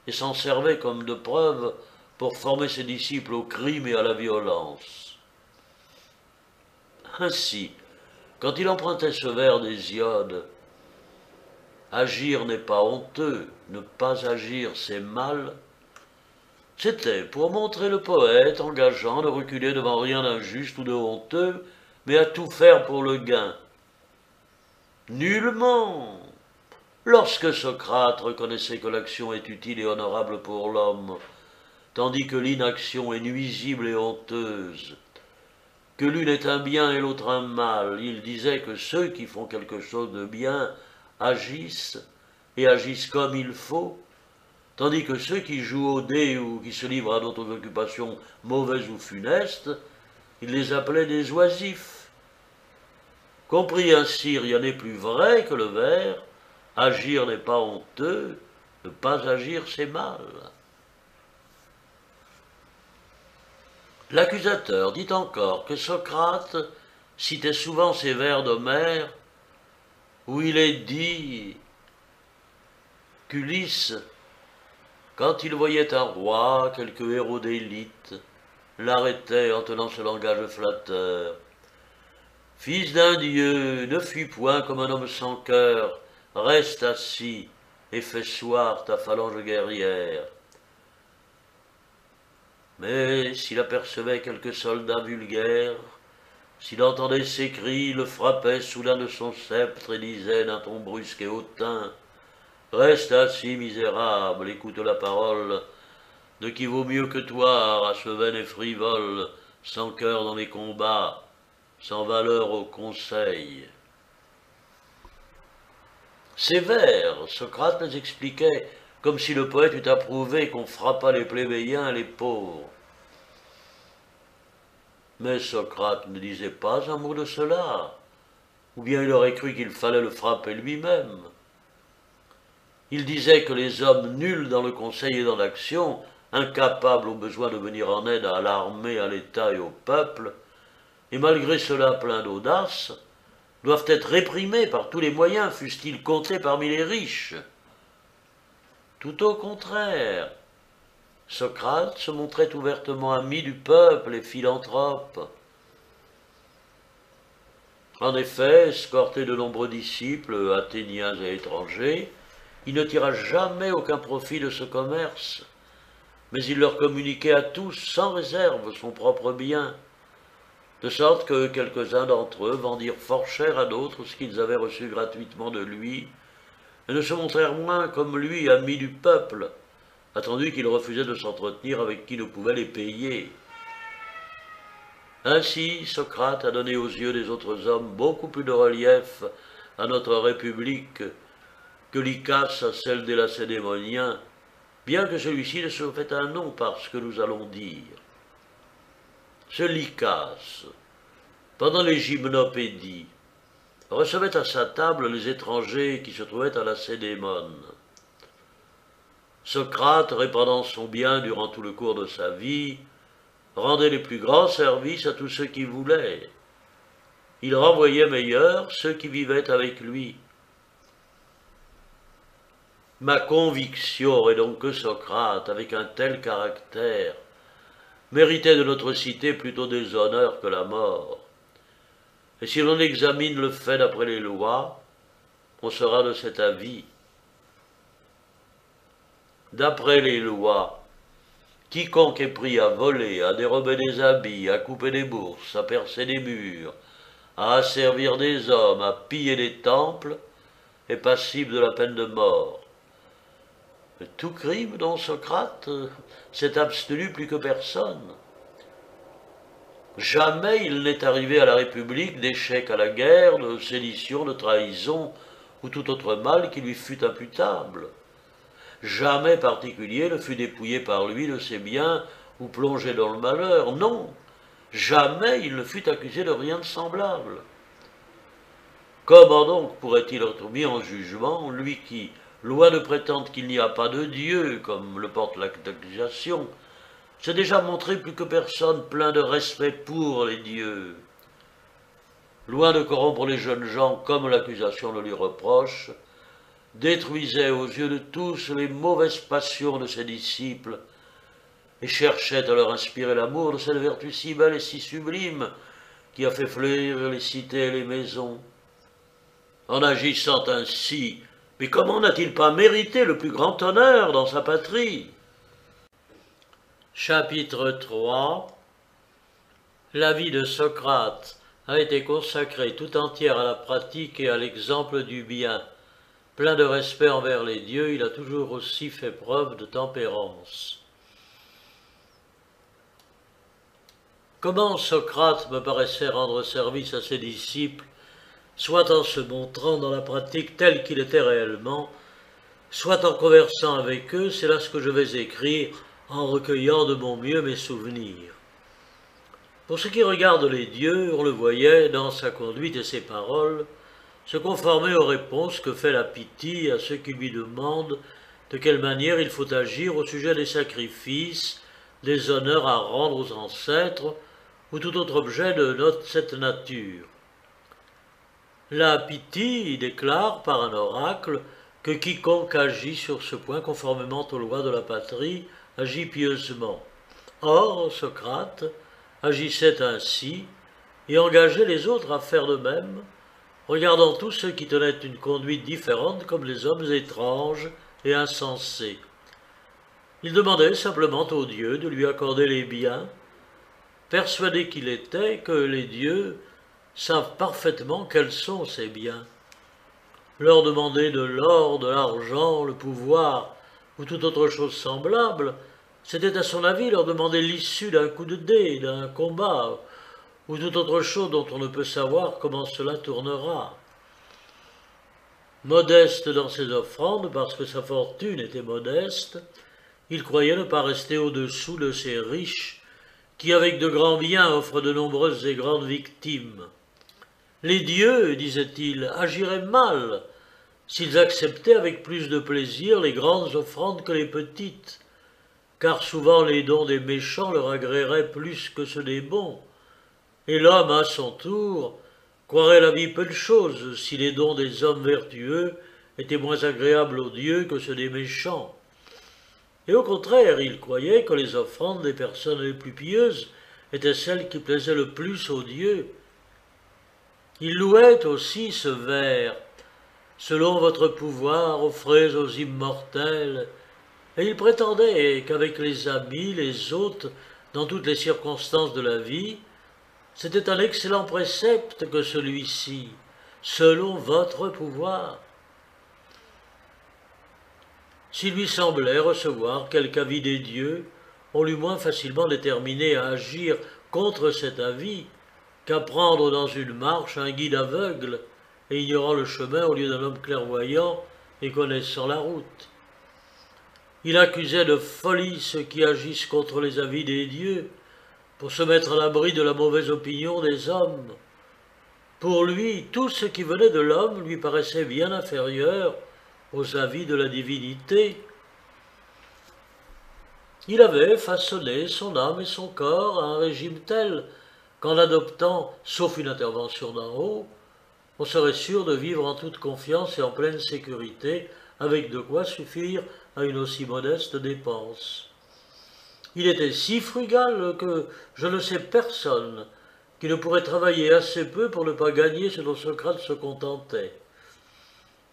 et s'en servait comme de preuve pour former ses disciples au crime et à la violence. Ainsi, quand il empruntait ce vers d'Hésiode, « Agir n'est pas honteux, ne pas agir c'est mal », c'était pour montrer le poète engageant de reculer devant rien d'injuste ou de honteux, mais à tout faire pour le gain. Nullement. Lorsque Socrate reconnaissait que l'action est utile et honorable pour l'homme, tandis que l'inaction est nuisible et honteuse, que l'une est un bien et l'autre un mal, il disait que ceux qui font quelque chose de bien agissent, et agissent comme il faut, tandis que ceux qui jouent au dé ou qui se livrent à d'autres occupations mauvaises ou funestes, il les appelait des oisifs. Compris ainsi, rien n'est plus vrai que le vers « Agir n'est pas honteux, ne pas agir c'est mal ». L'accusateur dit encore que Socrate citait souvent ces vers d'Homère où il est dit qu'Ulysse, quand il voyait un roi, quelque héros d'élite, l'arrêtait en tenant ce langage flatteur. « Fils d'un dieu, ne fuis point comme un homme sans cœur, reste assis et fais soir ta phalange guerrière. » Mais s'il apercevait quelque soldat vulgaire, s'il entendait ses cris, le frappait soudain de son sceptre et disait d'un ton brusque et hautain « Reste assis, misérable, écoute la parole de qui vaut mieux que toi, race vaine et frivole, sans cœur dans les combats, sans valeur au conseil. » Ces vers, Socrate les expliquait comme si le poète eût approuvé qu'on frappât les plébéiens et les pauvres. Mais Socrate ne disait pas un mot de cela, ou bien il aurait cru qu'il fallait le frapper lui-même. Il disait que les hommes nuls dans le conseil et dans l'action, incapables au besoin de venir en aide à l'armée, à l'État et au peuple, et malgré cela pleins d'audace, doivent être réprimés par tous les moyens, fussent-ils comptés parmi les riches. Tout au contraire, Socrate se montrait ouvertement ami du peuple et philanthrope. En effet, escorté de nombreux disciples, athéniens et étrangers, il ne tira jamais aucun profit de ce commerce, mais il leur communiquait à tous sans réserve son propre bien, de sorte que quelques-uns d'entre eux vendirent fort cher à d'autres ce qu'ils avaient reçu gratuitement de lui, et ne se montrèrent moins comme lui amis du peuple, attendu qu'il refusait de s'entretenir avec qui ne pouvait les payer. Ainsi, Socrate a donné aux yeux des autres hommes beaucoup plus de relief à notre République que Lycas à celle des Lacédémoniens, bien que celui-ci ne se fait un nom par ce que nous allons dire. Ce Lycas, pendant les gymnopédies, recevait à sa table les étrangers qui se trouvaient à Lacédémone. Socrate, répandant son bien durant tout le cours de sa vie, rendait les plus grands services à tous ceux qui voulaient. Il renvoyait meilleurs ceux qui vivaient avec lui. Ma conviction est donc que Socrate, avec un tel caractère, méritait de notre cité plutôt des honneurs que la mort. Et si l'on examine le fait d'après les lois, on sera de cet avis. D'après les lois, quiconque est pris à voler, à dérober des habits, à couper des bourses, à percer des murs, à asservir des hommes, à piller des temples, est passible de la peine de mort. Tout crime dont Socrate s'est abstenu plus que personne. Jamais il n'est arrivé à la République d'échec à la guerre, de sédition, de trahison ou tout autre mal qui lui fût imputable. Jamais particulier ne fut dépouillé par lui de ses biens ou plongé dans le malheur. Non, jamais il ne fut accusé de rien de semblable. Comment donc pourrait-il être mis en jugement, lui qui, loin de prétendre qu'il n'y a pas de Dieu, comme le porte l'acte d'accusation, s'est déjà montré plus que personne plein de respect pour les dieux. Loin de corrompre les jeunes gens comme l'accusation le lui reproche, détruisait aux yeux de tous les mauvaises passions de ses disciples et cherchait à leur inspirer l'amour de cette vertu si belle et si sublime qui a fait fleurir les cités et les maisons. En agissant ainsi, mais comment n'a-t-il pas mérité le plus grand honneur dans sa patrie? Chapitre 3. La vie de Socrate a été consacrée tout entière à la pratique et à l'exemple du bien. Plein de respect envers les dieux, il a toujours aussi fait preuve de tempérance. Comment Socrate me paraissait rendre service à ses disciples, soit en se montrant dans la pratique telle qu'il était réellement, soit en conversant avec eux, c'est là ce que je vais écrire en recueillant de mon mieux mes souvenirs. Pour ce qui regarde les dieux, on le voyait, dans sa conduite et ses paroles, se conformer aux réponses que fait la Pythie à ceux qui lui demandent de quelle manière il faut agir au sujet des sacrifices, des honneurs à rendre aux ancêtres, ou tout autre objet de cette nature. La Pythie déclare par un oracle que quiconque agit sur ce point conformément aux lois de la patrie agit pieusement. Or, Socrate agissait ainsi et engageait les autres à faire de même, regardant tous ceux qui tenaient une conduite différente comme des hommes étranges et insensés. Il demandait simplement aux dieux de lui accorder les biens, persuadé qu'il était que les dieux savent parfaitement quels sont ces biens. Leur demander de l'or, de l'argent, le pouvoir ou toute autre chose semblable, c'était à son avis leur demander l'issue d'un coup de dé, d'un combat, ou toute autre chose dont on ne peut savoir comment cela tournera. Modeste dans ses offrandes, parce que sa fortune était modeste, il croyait ne pas rester au-dessous de ces riches qui, avec de grands biens, offrent de nombreuses et grandes victimes. Les dieux, disait-il, agiraient mal s'ils acceptaient avec plus de plaisir les grandes offrandes que les petites, car souvent les dons des méchants leur agréeraient plus que ceux des bons, et l'homme, à son tour, croirait la vie peu de choses si les dons des hommes vertueux étaient moins agréables aux dieux que ceux des méchants. Et au contraire, il croyait que les offrandes des personnes les plus pieuses étaient celles qui plaisaient le plus aux dieux. Il louait aussi ce vers « Selon votre pouvoir, offrez aux immortels », et il prétendait qu'avec les amis, les hôtes, dans toutes les circonstances de la vie, c'était un excellent précepte que celui-ci, selon votre pouvoir. S'il lui semblait recevoir quelque avis des dieux, on l'eût moins facilement déterminé à agir contre cet avis qu'à prendre dans une marche un guide aveugle et ignorant le chemin au lieu d'un homme clairvoyant et connaissant la route. Il accusait de folie ceux qui agissent contre les avis des dieux pour se mettre à l'abri de la mauvaise opinion des hommes. Pour lui, tout ce qui venait de l'homme lui paraissait bien inférieur aux avis de la divinité. Il avait façonné son âme et son corps à un régime tel qu'en l'adoptant, sauf une intervention d'en haut, on serait sûr de vivre en toute confiance et en pleine sécurité, avec de quoi suffire à une aussi modeste dépense. Il était si frugal que je ne sais personne qui ne pourrait travailler assez peu pour ne pas gagner ce dont Socrate se contentait.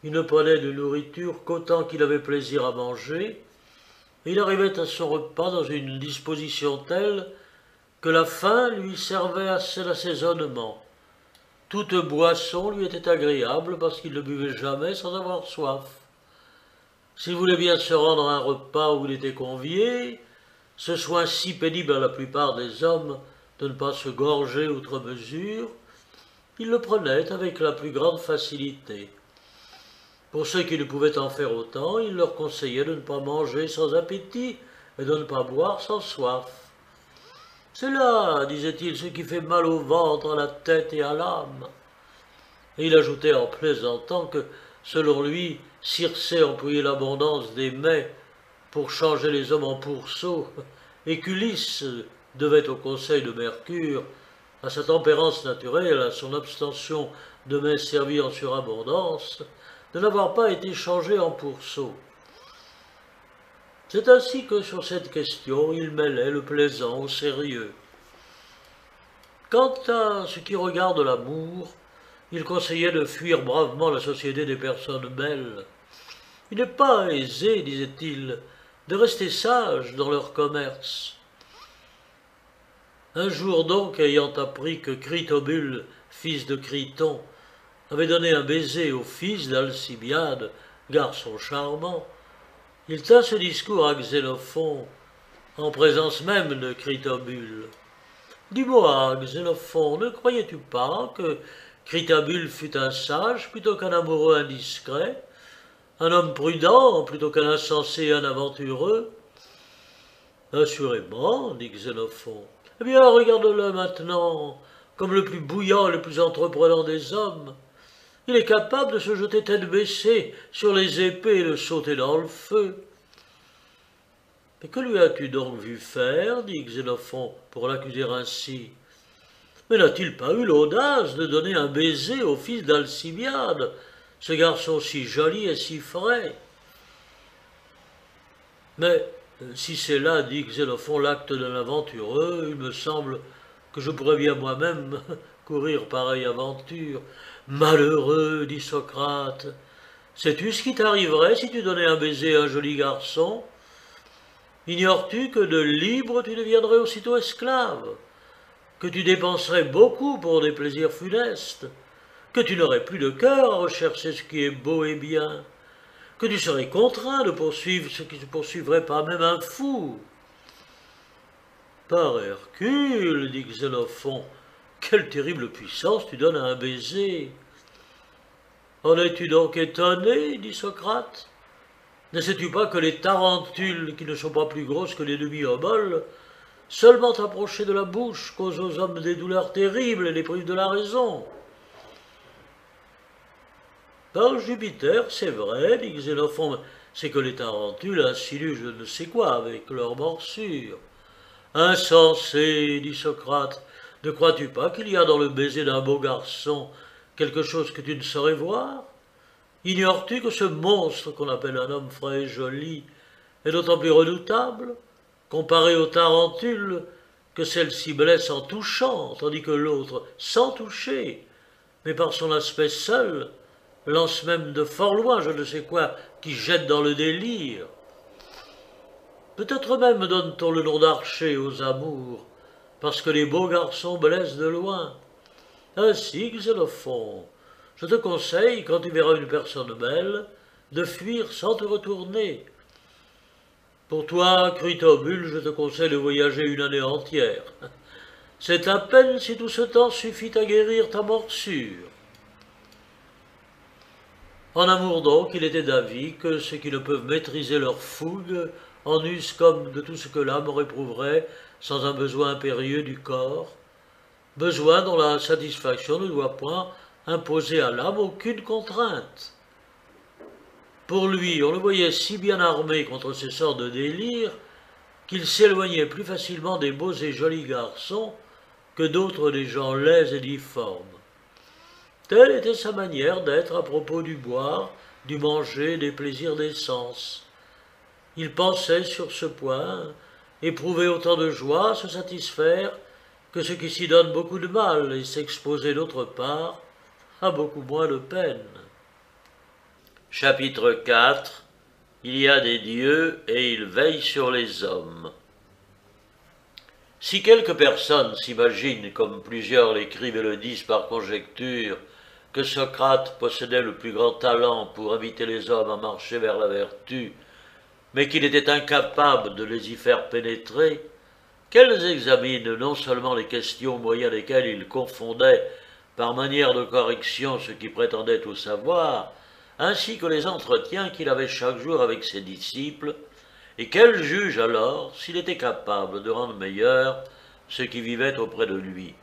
Il ne prenait de nourriture qu'autant qu'il avait plaisir à manger, et il arrivait à son repas dans une disposition telle que la faim lui servait à l'assaisonnement. Toute boisson lui était agréable parce qu'il ne buvait jamais sans avoir soif. S'il voulait bien se rendre à un repas où il était convié, ce soin si pénible à la plupart des hommes de ne pas se gorger outre mesure, il le prenait avec la plus grande facilité. Pour ceux qui ne pouvaient en faire autant, il leur conseillait de ne pas manger sans appétit et de ne pas boire sans soif. C'est là, disait-il, ce qui fait mal au ventre, à la tête et à l'âme. Et il ajoutait en plaisantant que, selon lui, Circé employait l'abondance des mets pour changer les hommes en pourceaux, et qu'Ulysse devait au conseil de Mercure, à sa tempérance naturelle, à son abstention de mets servis en surabondance, de n'avoir pas été changé en pourceaux. C'est ainsi que sur cette question, il mêlait le plaisant au sérieux. Quant à ce qui regarde l'amour, il conseillait de fuir bravement la société des personnes belles. Il n'est pas aisé, disait-il, de rester sage dans leur commerce. Un jour donc, ayant appris que Critobule, fils de Criton, avait donné un baiser au fils d'Alcibiade, garçon charmant, il tint ce discours à Xénophon, en présence même de Critobule. « Dis-moi, Xénophon, ne croyais-tu pas que Critobule fût un sage plutôt qu'un amoureux indiscret, un homme prudent plutôt qu'un insensé et un aventureux ?» ?»« Assurément, dit Xénophon. « Eh bien, regarde-le maintenant, comme le plus bouillant et le plus entreprenant des hommes. Il est capable de se jeter tête baissée sur les épées et de sauter dans le feu. » « Mais que lui as-tu donc vu faire, dit Xénophon, pour l'accuser ainsi? Mais n'a-t-il pas eu l'audace de donner un baiser au fils d'Alcibiade, ce garçon si joli et si frais? Mais si c'est là, dit Xénophon, l'acte d'un aventureux, il me semble que je pourrais bien moi-même courir pareille aventure. Malheureux, dit Socrate, sais-tu ce qui t'arriverait si tu donnais un baiser à un joli garçon? Ignores-tu que de libre tu deviendrais aussitôt esclave, que tu dépenserais beaucoup pour des plaisirs funestes, que tu n'aurais plus de cœur à rechercher ce qui est beau et bien, que tu serais contraint de poursuivre ce qui ne poursuivrait pas même un fou? Par Hercule, dit Xénophon, quelle terrible puissance tu donnes à un baiser! En es-tu donc étonné, dit Socrate? Ne sais-tu pas que les tarentules, qui ne sont pas plus grosses que les demi-oboles, seulement approchées de la bouche, causent aux hommes des douleurs terribles et les privent de la raison? Par Jupiter, c'est vrai, dit Xénophon, c'est que les tarentules insinuent je ne sais quoi avec leur morsure. Insensé, dit Socrate, Ne crois-tu pas qu'il y a dans le baiser d'un beau garçon quelque chose que tu ne saurais voir? Ignores-tu que ce monstre qu'on appelle un homme frais et joli est d'autant plus redoutable, comparé aux tarentules, que celle-ci blesse en touchant, tandis que l'autre, sans toucher, mais par son aspect seul, lance même de fort loin je ne sais quoi qui jette dans le délire. Peut-être même donne-t-on le nom d'archer aux amours, parce que les beaux garçons blessent de loin. Ainsi, Xénophon, je te conseille, quand tu verras une personne belle, de fuir sans te retourner. Pour toi, Critobule, je te conseille de voyager une année entière. C'est à peine si tout ce temps suffit à guérir ta morsure. En amour donc, il était d'avis que ceux qui ne peuvent maîtriser leur fougue en usent comme de tout ce que l'âme réprouverait sans un besoin impérieux du corps, besoin dont la satisfaction ne doit point imposer à l'âme aucune contrainte. Pour lui, on le voyait si bien armé contre ces sortes de délires qu'il s'éloignait plus facilement des beaux et jolis garçons que d'autres des gens laids et difformes. Telle était sa manière d'être à propos du boire, du manger, des plaisirs des sens. Il pensait sur ce point, éprouver autant de joie, se satisfaire, que ceux qui s'y donnent beaucoup de mal et s'exposer d'autre part a beaucoup moins de peine. Chapitre 4. Il y a des dieux et ils veillent sur les hommes. Si quelques personnes s'imaginent, comme plusieurs l'écrivent et le disent par conjecture, que Socrate possédait le plus grand talent pour inviter les hommes à marcher vers la vertu, mais qu'il était incapable de les y faire pénétrer, qu'elles examinent non seulement les questions au moyen desquelles il confondait par manière de correction ceux qui prétendaient tout savoir, ainsi que les entretiens qu'il avait chaque jour avec ses disciples, et qu'elles jugent alors s'il était capable de rendre meilleurs ceux qui vivaient auprès de lui.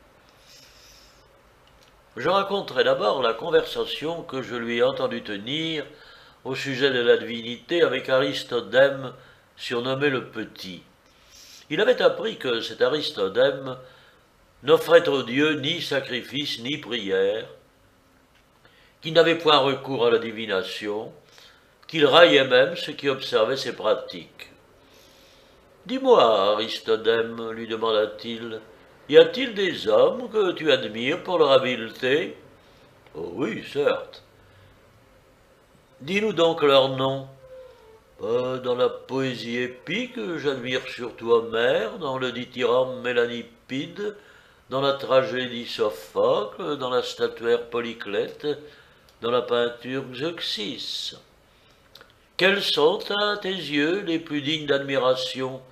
Je raconterai d'abord la conversation que je lui ai entendu tenir au sujet de la divinité avec Aristodème, surnommé le Petit. Il avait appris que cet Aristodème n'offrait aux dieux ni sacrifice ni prière, qu'il n'avait point recours à la divination, qu'il raillait même ceux qui observaient ses pratiques. « Dis-moi, Aristodème, lui demanda-t-il, y a-t-il des hommes que tu admires pour leur habileté ?»« Oh oui, certes. »« Dis-nous donc leurs noms. »« Dans la poésie épique, j'admire surtout Homère, dans le dithyrambe Mélanipide, dans la tragédie Sophocle, dans la statuaire Polyclète, dans la peinture Xeuxis. Quels sont, à tes yeux, les plus dignes d'admiration,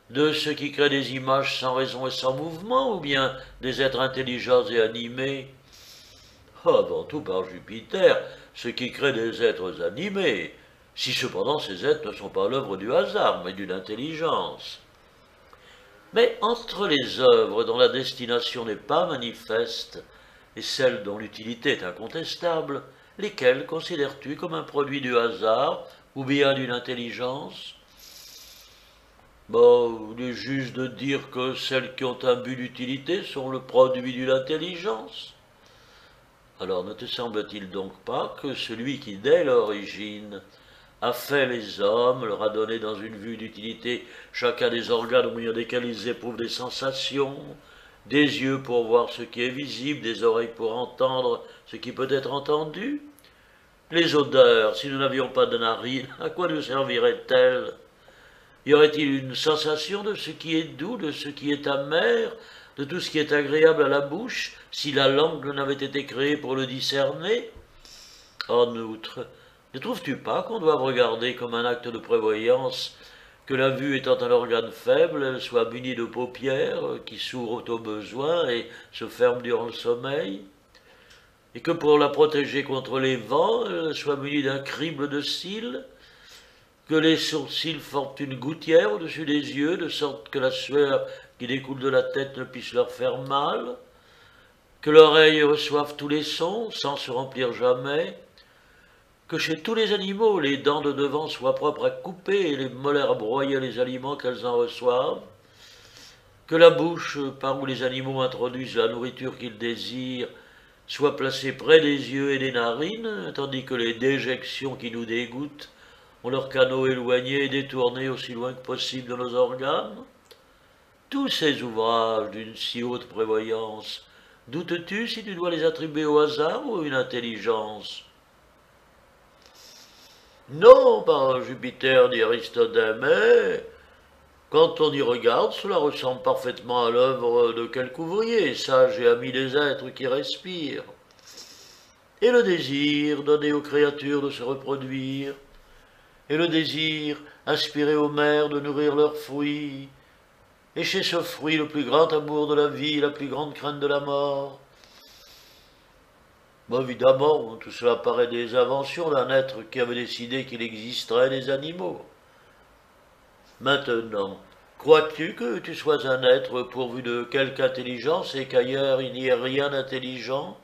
de ceux qui créent des images sans raison et sans mouvement, ou bien des êtres intelligents et animés? Avant tout par Jupiter, ceux qui créent des êtres animés, si cependant ces êtres ne sont pas l'œuvre du hasard, mais d'une intelligence. Mais entre les œuvres dont la destination n'est pas manifeste, et celles dont l'utilité est incontestable, lesquelles considères-tu comme un produit du hasard, ou bien d'une intelligence? Bon, il est juste de dire que celles qui ont un but d'utilité sont le produit d'une intelligence. Alors ne te semble-t-il donc pas que celui qui, dès l'origine, a fait les hommes, leur a donné dans une vue d'utilité chacun des organes au moyen desquels ils éprouvent des sensations, des yeux pour voir ce qui est visible, des oreilles pour entendre ce qui peut être entendu? Les odeurs, si nous n'avions pas de narines, à quoi nous serviraient-elles? Y aurait-il une sensation de ce qui est doux, de ce qui est amer, de tout ce qui est agréable à la bouche, si la langue n'avait été créée pour le discerner? En outre, ne trouves-tu pas qu'on doit regarder comme un acte de prévoyance que la vue étant un organe faible, elle soit munie de paupières qui s'ouvrent au besoin et se ferment durant le sommeil, et que pour la protéger contre les vents, elle soit munie d'un crible de cils, que les sourcils forment une gouttière au-dessus des yeux, de sorte que la sueur qui découle de la tête ne puisse leur faire mal, que l'oreille reçoive tous les sons sans se remplir jamais, que chez tous les animaux les dents de devant soient propres à couper et les molaires à broyer les aliments qu'elles en reçoivent, que la bouche par où les animaux introduisent la nourriture qu'ils désirent soit placée près des yeux et des narines, tandis que les déjections qui nous dégoûtent ont leur canaux éloignés et détournés aussi loin que possible de nos organes? Tous ces ouvrages d'une si haute prévoyance, doutes-tu si tu dois les attribuer au hasard ou à une intelligence? Non, par Jupiter, dit Aristodème, mais quand on y regarde, cela ressemble parfaitement à l'œuvre de quelque ouvrier, sage et ami des êtres qui respirent. Et le désir donné aux créatures de se reproduire, et le désir inspiré aux mères de nourrir leurs fruits, et chez ce fruit le plus grand amour de la vie, la plus grande crainte de la mort. Bon, évidemment, tout cela paraît des inventions d'un être qui avait décidé qu'il existerait des animaux. Maintenant, crois-tu que tu sois un être pourvu de quelque intelligence et qu'ailleurs il n'y ait rien d'intelligent?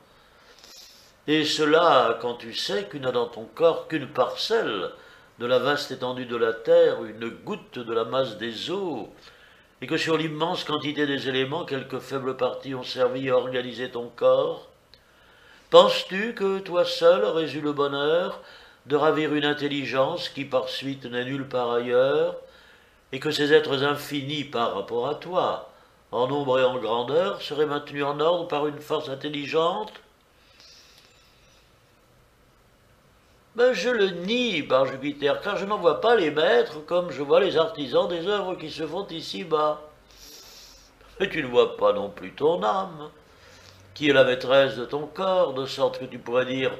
Et cela quand tu sais qu'il n'a dans ton corps qu'une parcelle de la vaste étendue de la terre, une goutte de la masse des eaux, et que sur l'immense quantité des éléments, quelques faibles parties ont servi à organiser ton corps? Penses-tu que toi seul aurais eu le bonheur de ravir une intelligence qui par suite n'est nulle part ailleurs, et que ces êtres infinis par rapport à toi, en nombre et en grandeur, seraient maintenus en ordre par une force intelligente? Ben, je le nie, par Jupiter, car je n'en vois pas les maîtres comme je vois les artisans des œuvres qui se font ici-bas. Et tu ne vois pas non plus ton âme, qui est la maîtresse de ton corps, de sorte que tu pourrais dire,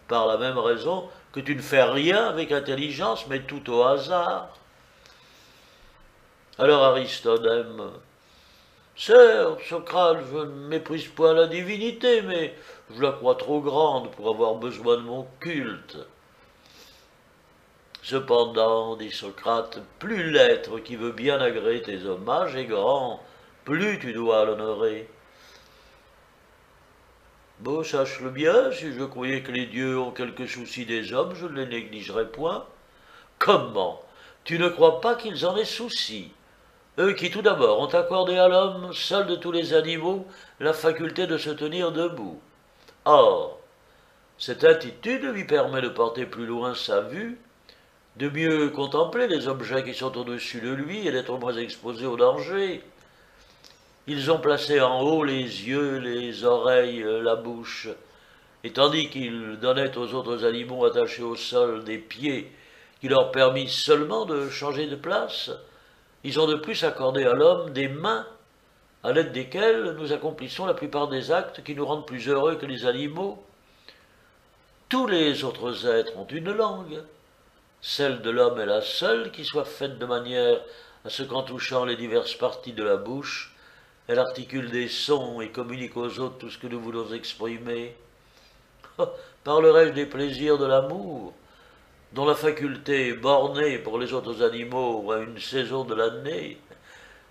par la même raison, que tu ne fais rien avec intelligence, mais tout au hasard. Alors Aristodème, certes, Socrate, je ne méprise point la divinité, mais je la crois trop grande pour avoir besoin de mon culte. Cependant, dit Socrate, plus l'être qui veut bien agréer tes hommages est grand, plus tu dois l'honorer. Bon, sache-le bien, si je croyais que les dieux ont quelque souci des hommes, je ne les négligerais point. Comment? Tu ne crois pas qu'ils en aient souci? Eux qui tout d'abord ont accordé à l'homme, seul de tous les animaux, la faculté de se tenir debout. Or, cette attitude lui permet de porter plus loin sa vue, de mieux contempler les objets qui sont au-dessus de lui et d'être moins exposé au danger. Ils ont placé en haut les yeux, les oreilles, la bouche, et tandis qu'ils donnaient aux autres animaux attachés au sol des pieds qui leur permissent seulement de changer de place, ils ont de plus accordé à l'homme des mains à l'aide desquelles nous accomplissons la plupart des actes qui nous rendent plus heureux que les animaux. Tous les autres êtres ont une langue. Celle de l'homme est la seule qui soit faite de manière à ce qu'en touchant les diverses parties de la bouche, elle articule des sons et communique aux autres tout ce que nous voulons exprimer. Parlerai-je des plaisirs de l'amour, dont la faculté est bornée pour les autres animaux à une saison de l'année,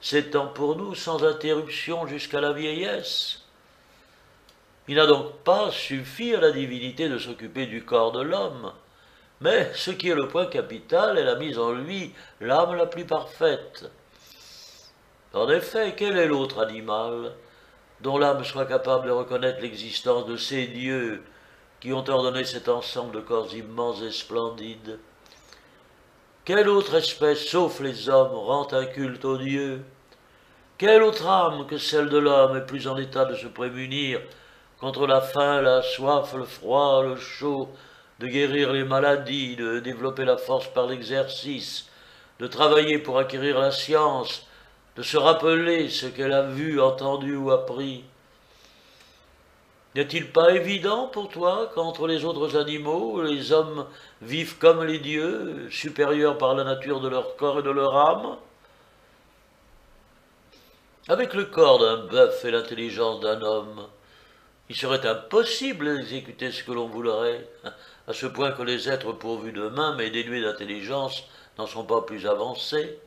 s'étend pour nous sans interruption jusqu'à la vieillesse? Il n'a donc pas suffi à la divinité de s'occuper du corps de l'homme, mais ce qui est le point capital, elle a mis en lui l'âme la plus parfaite. En effet, quel est l'autre animal dont l'âme soit capable de reconnaître l'existence de ces dieux qui ont ordonné cet ensemble de corps immenses et splendides? Quelle autre espèce, sauf les hommes, rend un culte aux dieux? Quelle autre âme que celle de l'homme est plus en état de se prémunir contre la faim, la soif, le froid, le chaud, de guérir les maladies, de développer la force par l'exercice, de travailler pour acquérir la science, de se rappeler ce qu'elle a vu, entendu ou appris? N'est-il pas évident pour toi qu'entre les autres animaux, les hommes vivent comme les dieux, supérieurs par la nature de leur corps et de leur âme? Avec le corps d'un bœuf et l'intelligence d'un homme, il serait impossible d'exécuter ce que l'on voudrait, à ce point que les êtres pourvus de mains mais dénués d'intelligence n'en sont pas plus avancés.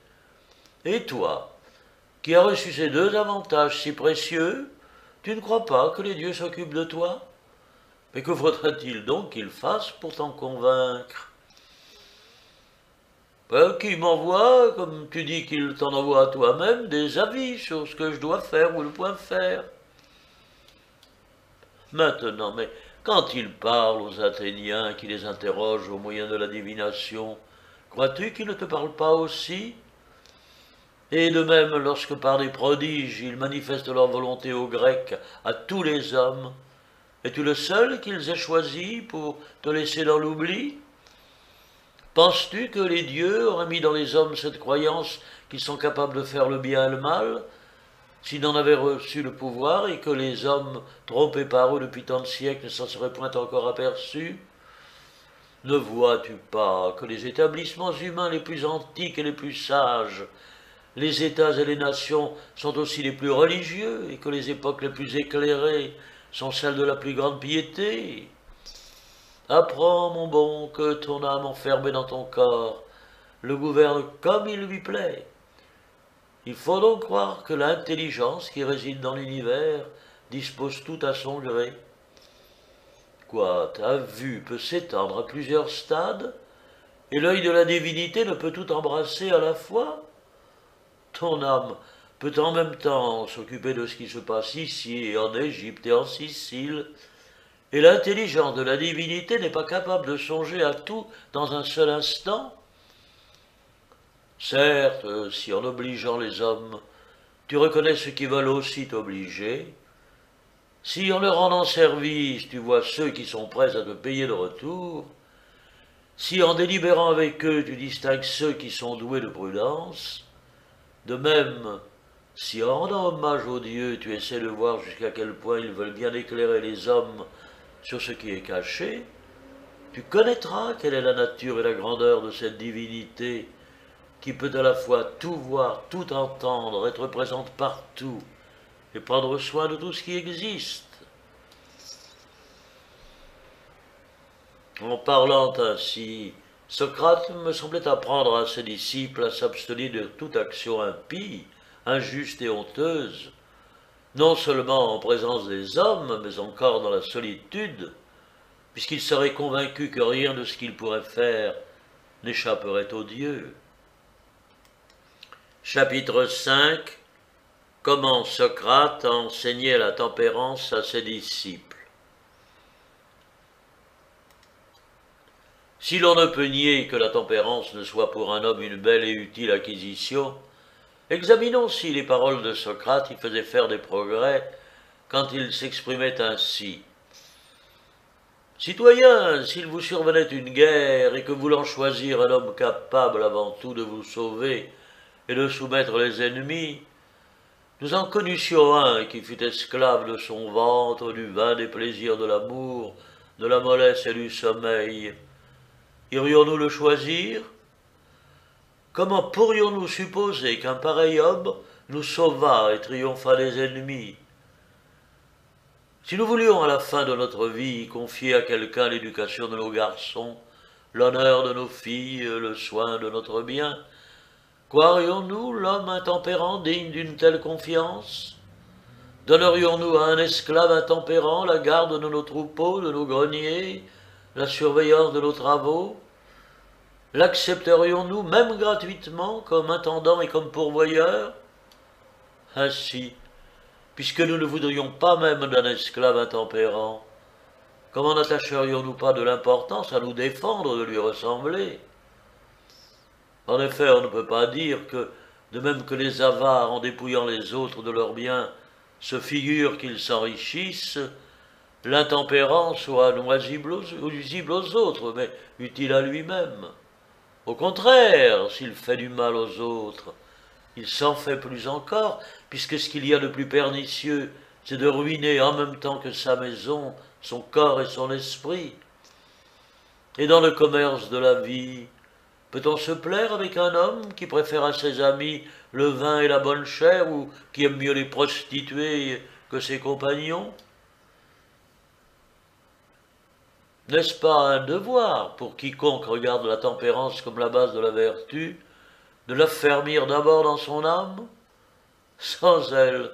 Et toi, qui as reçu ces deux avantages si précieux, tu ne crois pas que les dieux s'occupent de toi? Mais que faudrait-il donc qu'ils fassent pour t'en convaincre? Qui m'envoie, comme tu dis qu'il t'en envoie à toi-même, des avis sur ce que je dois faire ou ne point faire. Maintenant, mais quand il parle aux Athéniens, qui les interroge au moyen de la divination, crois-tu qu'il ne te parle pas aussi? Et de même, lorsque par des prodiges ils manifestent leur volonté aux Grecs, à tous les hommes, es-tu le seul qu'ils aient choisi pour te laisser dans l'oubli? Penses-tu que les dieux auraient mis dans les hommes cette croyance qu'ils sont capables de faire le bien et le mal, s'ils n'en avaient reçu le pouvoir et que les hommes, trompés par eux depuis tant de siècles, ne s'en seraient point encore aperçus? Ne vois-tu pas que les établissements humains les plus antiques et les plus sages, les États et les nations sont aussi les plus religieux et que les époques les plus éclairées sont celles de la plus grande piété? Apprends, mon bon, que ton âme enfermée dans ton corps le gouverne comme il lui plaît. Il faut donc croire que l'intelligence qui réside dans l'univers dispose tout à son gré. Quoi, ta vue peut s'étendre à plusieurs stades, et l'œil de la divinité ne peut tout embrasser à la fois? Ton âme peut en même temps s'occuper de ce qui se passe ici et en Égypte et en Sicile, et l'intelligence de la divinité n'est pas capable de songer à tout dans un seul instant? Certes, si en obligeant les hommes, tu reconnais ceux qui veulent aussi t'obliger, si en leur rendant service, tu vois ceux qui sont prêts à te payer de retour, si en délibérant avec eux, tu distingues ceux qui sont doués de prudence, de même, si en rendant hommage aux dieux, tu essaies de voir jusqu'à quel point ils veulent bien éclairer les hommes sur ce qui est caché, tu connaîtras quelle est la nature et la grandeur de cette divinité qui peut à la fois tout voir, tout entendre, être présente partout et prendre soin de tout ce qui existe. En parlant ainsi, Socrate me semblait apprendre à ses disciples à s'abstenir de toute action impie, injuste et honteuse, non seulement en présence des hommes, mais encore dans la solitude, puisqu'il serait convaincu que rien de ce qu'il pourrait faire n'échapperait aux dieux. Chapitre 5. Comment Socrate a enseigné la tempérance à ses disciples. Si l'on ne peut nier que la tempérance ne soit pour un homme une belle et utile acquisition, examinons si les paroles de Socrate y faisaient faire des progrès quand il s'exprimait ainsi. Citoyens, s'il vous survenait une guerre et que voulant choisir un homme capable avant tout de vous sauver et de soumettre les ennemis, nous en connussions un qui fut esclave de son ventre, du vin des plaisirs de l'amour, de la mollesse et du sommeil, irions-nous le choisir? Comment pourrions-nous supposer qu'un pareil homme nous sauvât et triomphât des ennemis? Si nous voulions à la fin de notre vie confier à quelqu'un l'éducation de nos garçons, l'honneur de nos filles, le soin de notre bien, croirions-nous l'homme intempérant digne d'une telle confiance? Donnerions-nous à un esclave intempérant la garde de nos troupeaux, de nos greniers, la surveillance de nos travaux? L'accepterions-nous même gratuitement comme intendant et comme pourvoyeur? Ainsi, puisque nous ne voudrions pas même d'un esclave intempérant, comment n'attacherions-nous pas de l'importance à nous défendre de lui ressembler? En effet, on ne peut pas dire que, de même que les avares, en dépouillant les autres de leurs biens, se figurent qu'ils s'enrichissent, l'intempérant soit nuisible aux autres, mais utile à lui-même. Au contraire, s'il fait du mal aux autres, il s'en fait plus encore, puisque ce qu'il y a de plus pernicieux, c'est de ruiner en même temps que sa maison, son corps et son esprit. Et dans le commerce de la vie, peut-on se plaire avec un homme qui préfère à ses amis le vin et la bonne chair, ou qui aime mieux les prostituées que ses compagnons? N'est-ce pas un devoir, pour quiconque regarde la tempérance comme la base de la vertu, de l'affermir d'abord dans son âme? Sans elle,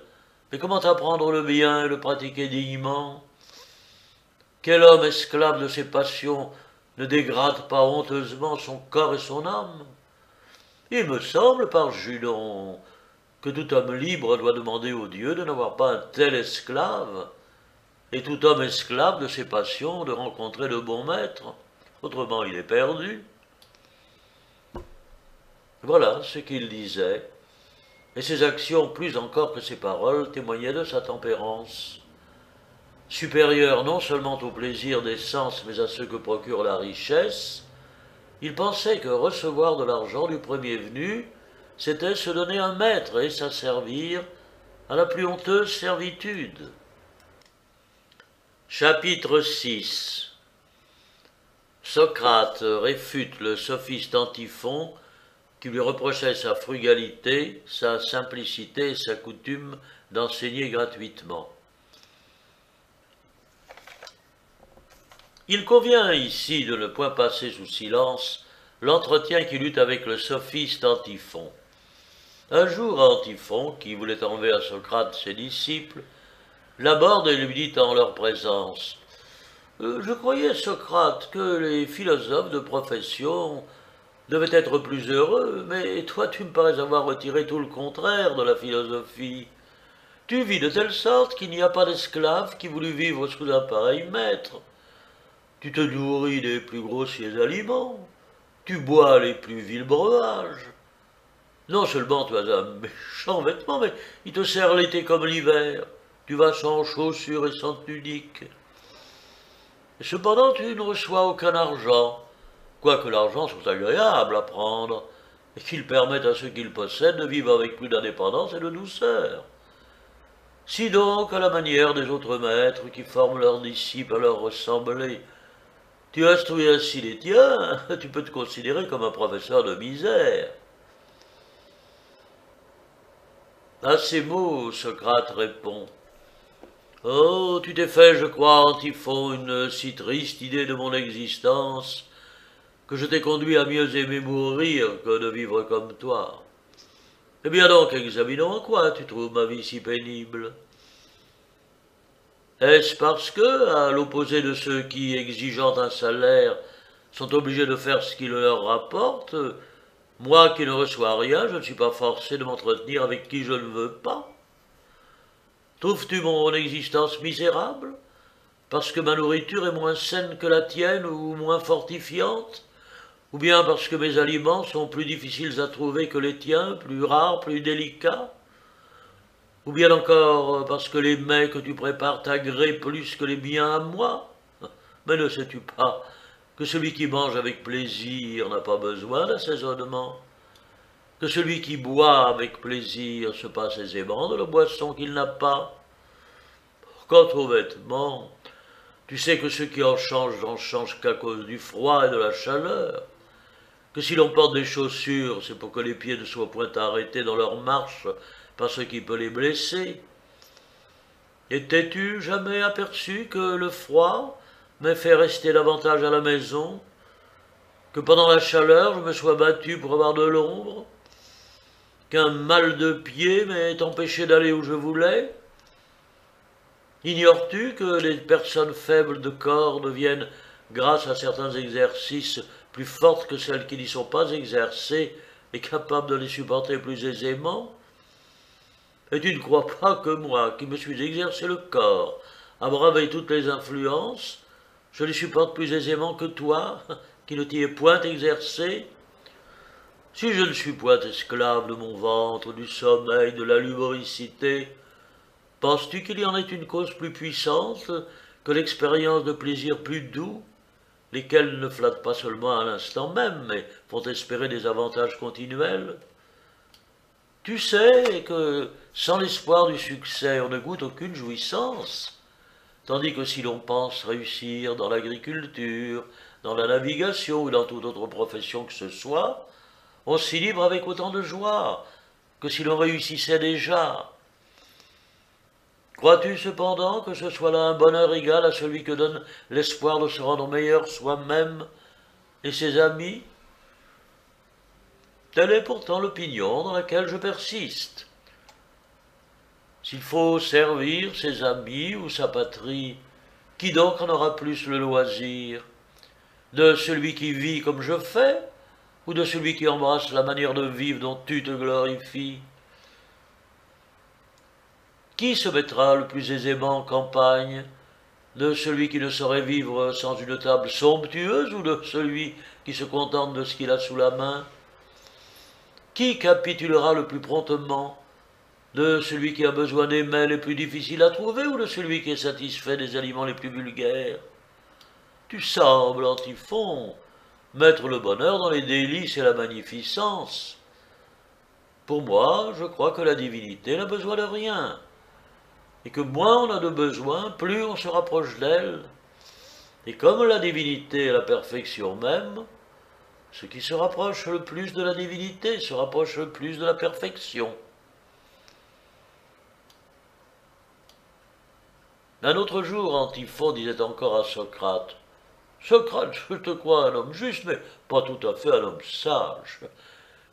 mais comment apprendre le bien et le pratiquer dignement? Quel homme esclave de ses passions ne dégrade pas honteusement son corps et son âme? Il me semble, par Junon, que tout homme libre doit demander au Dieu de n'avoir pas un tel esclave, et tout homme esclave de ses passions de rencontrer le bon maître, autrement il est perdu. Voilà ce qu'il disait, et ses actions, plus encore que ses paroles, témoignaient de sa tempérance. Supérieur non seulement au plaisir des sens, mais à ceux que procure la richesse, il pensait que recevoir de l'argent du premier venu, c'était se donner un maître et s'asservir à la plus honteuse servitude. Chapitre 6. Socrate réfute le sophiste Antiphon qui lui reprochait sa frugalité, sa simplicité et sa coutume d'enseigner gratuitement. Il convient ici de ne point passer sous silence l'entretien qu'il eut avec le sophiste Antiphon. Un jour, Antiphon, qui voulait enlever à Socrate ses disciples, l'aborde et lui dit en leur présence « Je croyais, Socrate, que les philosophes de profession devaient être plus heureux, mais toi tu me parais avoir retiré tout le contraire de la philosophie. Tu vis de telle sorte qu'il n'y a pas d'esclave qui voulut vivre sous un pareil maître. Tu te nourris des plus grossiers aliments, tu bois les plus vils breuvages. Non seulement tu as un méchant vêtement, mais il te sert l'été comme l'hiver. Tu vas sans chaussures et sans tunique. Et cependant, tu ne reçois aucun argent, quoique l'argent soit agréable à prendre, et qu'il permette à ceux qui le possèdent de vivre avec plus d'indépendance et de douceur. Si donc, à la manière des autres maîtres qui forment leurs disciples à leur ressembler, tu instruis ainsi les tiens, tu peux te considérer comme un professeur de misère. À ces mots, Socrate répond « Oh, tu t'es fait, je crois, Antiphon, une si triste idée de mon existence, que je t'ai conduit à mieux aimer mourir que de vivre comme toi. Eh bien donc, examinons en quoi tu trouves ma vie si pénible. Est-ce parce que, à l'opposé de ceux qui, exigeant un salaire, sont obligés de faire ce qui le leur rapporte, moi qui ne reçois rien, je ne suis pas forcé de m'entretenir avec qui je ne veux pas? Trouves-tu mon existence misérable, parce que ma nourriture est moins saine que la tienne ou moins fortifiante, ou bien parce que mes aliments sont plus difficiles à trouver que les tiens, plus rares, plus délicats, ou bien encore parce que les mets que tu prépares t'agréent plus que les miens à moi? Mais ne sais-tu pas que celui qui mange avec plaisir n'a pas besoin d'assaisonnement, que celui qui boit avec plaisir se passe aisément de la boisson qu'il n'a pas? Quant aux vêtements, tu sais que ceux qui en changent qu'à cause du froid et de la chaleur, que si l'on porte des chaussures, c'est pour que les pieds ne soient point arrêtés dans leur marche par ce qui peut les blesser. Et t'es-tu jamais aperçu que le froid m'ait fait rester davantage à la maison, que pendant la chaleur je me sois battu pour avoir de l'ombre, qu'un mal de pied m'ait empêché d'aller où je voulais? Ignores-tu que les personnes faibles de corps deviennent, grâce à certains exercices, plus fortes que celles qui n'y sont pas exercées et capables de les supporter plus aisément? Et tu ne crois pas que moi, qui me suis exercé le corps, à braver toutes les influences, je les supporte plus aisément que toi, qui ne t'y es point exercé? Si je ne suis point esclave de mon ventre, du sommeil, de la lubricité, penses-tu qu'il y en ait une cause plus puissante que l'expérience de plaisirs plus doux, lesquels ne flattent pas seulement à l'instant même, mais font espérer des avantages continuels? Tu sais que sans l'espoir du succès, on ne goûte aucune jouissance, tandis que si l'on pense réussir dans l'agriculture, dans la navigation ou dans toute autre profession que ce soit, on s'y livre avec autant de joie que si l'on réussissait déjà. Crois-tu cependant que ce soit là un bonheur égal à celui que donne l'espoir de se rendre meilleur soi-même et ses amis? Telle est pourtant l'opinion dans laquelle je persiste. S'il faut servir ses amis ou sa patrie, qui donc en aura plus le loisir? De celui qui vit comme je fais, ou de celui qui embrasse la manière de vivre dont tu te glorifies? Qui se mettra le plus aisément en campagne, de celui qui ne saurait vivre sans une table somptueuse ou de celui qui se contente de ce qu'il a sous la main? Qui capitulera le plus promptement, de celui qui a besoin des mets les plus difficiles à trouver ou de celui qui est satisfait des aliments les plus vulgaires? Tu sembles, Antiphon, mettre le bonheur dans les délices et la magnificence. Pour moi, je crois que la divinité n'a besoin de rien, et que moins on a de besoin, plus on se rapproche d'elle. Et comme la divinité est la perfection même, ce qui se rapproche le plus de la divinité se rapproche le plus de la perfection. Un autre jour, Antiphon disait encore à Socrate, « Socrate, je te crois un homme juste, mais pas tout à fait un homme sage.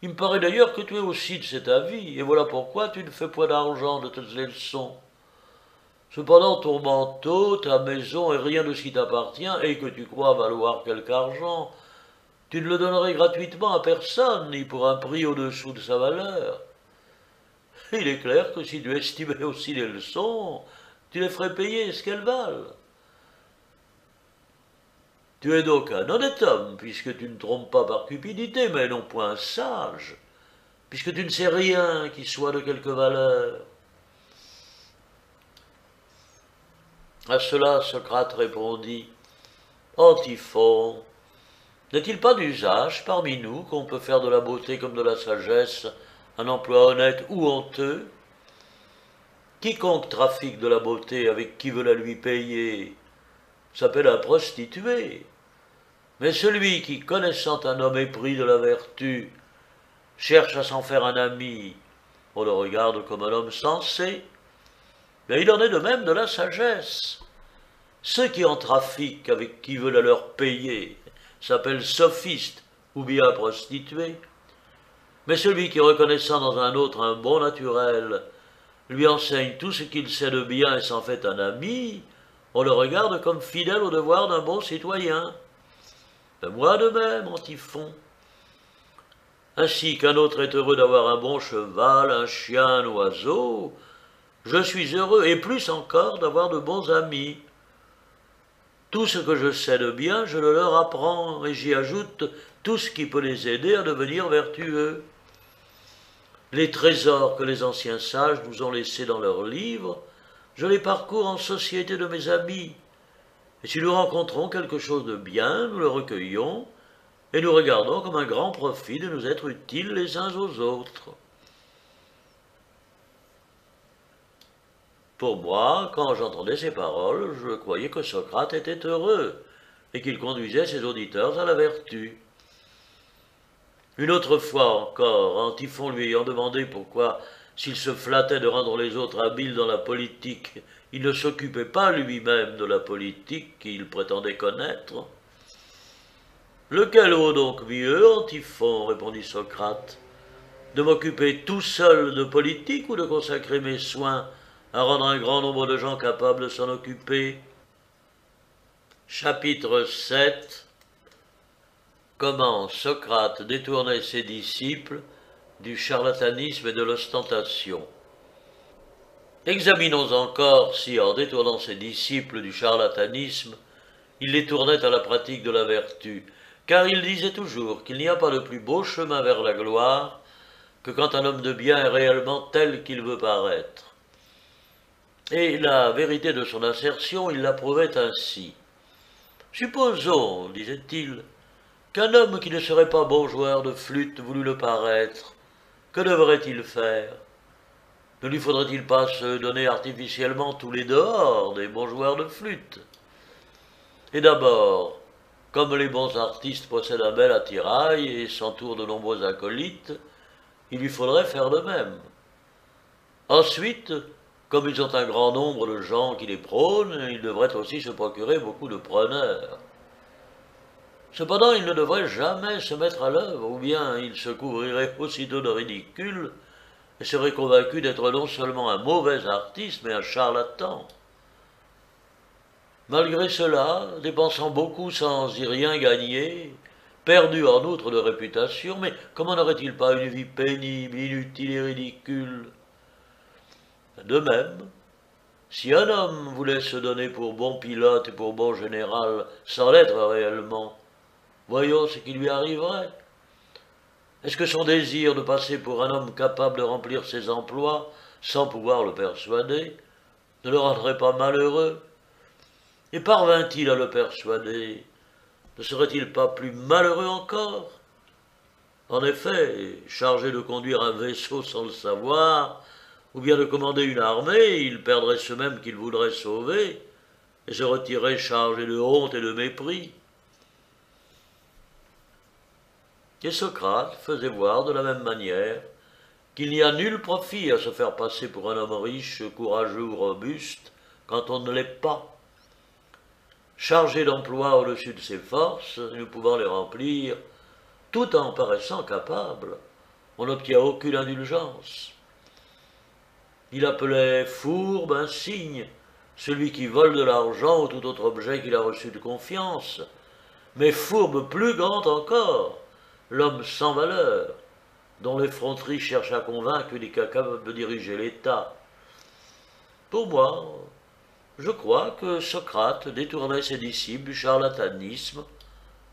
Il me paraît d'ailleurs que tu es aussi de cet avis, et voilà pourquoi tu ne fais point d'argent de tes leçons. Cependant, ton manteau, ta maison et rien de ce qui t'appartient, et que tu crois valoir quelque argent, tu ne le donnerais gratuitement à personne, ni pour un prix au-dessous de sa valeur. Il est clair que si tu estimais aussi les leçons, tu les ferais payer ce qu'elles valent. Tu es donc un honnête homme, puisque tu ne trompes pas par cupidité, mais non point sage, puisque tu ne sais rien qui soit de quelque valeur. » À cela, Socrate répondit, « Antiphon, n'est-il pas d'usage parmi nous qu'on peut faire de la beauté comme de la sagesse un emploi honnête ou honteux? Quiconque trafique de la beauté avec qui veut la lui payer s'appelle un prostitué. Mais celui qui, connaissant un homme épris de la vertu, cherche à s'en faire un ami, on le regarde comme un homme sensé. Mais il en est de même de la sagesse. Ceux qui en trafiquent avec qui veut la leur payer s'appellent sophistes ou bien prostituées. Mais celui qui, reconnaissant dans un autre un bon naturel, lui enseigne tout ce qu'il sait de bien et s'en fait un ami, on le regarde comme fidèle au devoir d'un bon citoyen. Et moi de même, Antiphon. Ainsi qu'un autre est heureux d'avoir un bon cheval, un chien, un oiseau, je suis heureux, et plus encore, d'avoir de bons amis. Tout ce que je sais de bien, je le leur apprends, et j'y ajoute tout ce qui peut les aider à devenir vertueux. Les trésors que les anciens sages nous ont laissés dans leurs livres, je les parcours en société de mes amis. Et si nous rencontrons quelque chose de bien, nous le recueillons, et nous regardons comme un grand profit de nous être utiles les uns aux autres. Pour moi, quand j'entendais ces paroles, je croyais que Socrate était heureux, et qu'il conduisait ses auditeurs à la vertu. Une autre fois encore, Antiphon lui ayant demandé pourquoi, s'il se flattait de rendre les autres habiles dans la politique, il ne s'occupait pas lui-même de la politique qu'il prétendait connaître. « Lequel vaut donc mieux, Antiphon, répondit Socrate, de m'occuper tout seul de politique ou de consacrer mes soins à rendre un grand nombre de gens capables de s'en occuper ?» Chapitre 7. Comment Socrate détournait ses disciples du charlatanisme et de l'ostentation. Examinons encore si, en détournant ses disciples du charlatanisme, il les tournait à la pratique de la vertu, car il disait toujours qu'il n'y a pas de plus beau chemin vers la gloire que quand un homme de bien est réellement tel qu'il veut paraître. Et la vérité de son assertion, il la prouvait ainsi. Supposons, disait-il, qu'un homme qui ne serait pas bon joueur de flûte voulût le paraître, que devrait-il faire? Ne lui faudrait-il pas se donner artificiellement tous les dehors des bons joueurs de flûte? Et d'abord, comme les bons artistes possèdent un bel attirail et s'entourent de nombreux acolytes, il lui faudrait faire de même. Ensuite, comme ils ont un grand nombre de gens qui les prônent, ils devraient aussi se procurer beaucoup de preneurs. Cependant, il ne devrait jamais se mettre à l'œuvre, ou bien il se couvrirait aussitôt de ridicule et serait convaincu d'être non seulement un mauvais artiste, mais un charlatan. Malgré cela, dépensant beaucoup sans y rien gagner, perdu en outre de réputation, mais comment n'aurait-il pas une vie pénible, inutile et ridicule? De même, si un homme voulait se donner pour bon pilote et pour bon général, sans l'être réellement, voyons ce qui lui arriverait. Est-ce que son désir de passer pour un homme capable de remplir ses emplois, sans pouvoir le persuader, ne le rendrait pas malheureux? Et parvint-il à le persuader, ne serait-il pas plus malheureux encore? En effet, chargé de conduire un vaisseau sans le savoir, ou bien de commander une armée, il perdrait ceux mêmes qu'il voudrait sauver, et se retirerait chargé de honte et de mépris. Et Socrate faisait voir de la même manière qu'il n'y a nul profit à se faire passer pour un homme riche, courageux ou robuste, quand on ne l'est pas. Chargé d'emplois au-dessus de ses forces, ne pouvant les remplir, tout en paraissant capable, on n'obtient aucune indulgence. Il appelait fourbe un cygne, celui qui vole de l'argent ou tout autre objet qu'il a reçu de confiance, mais fourbe plus grand encore, l'homme sans valeur, dont l'effronterie cherche à convaincre qu'il est capable de diriger l'État. Pour moi, je crois que Socrate détournait ses disciples du charlatanisme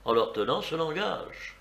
en leur tenant ce langage.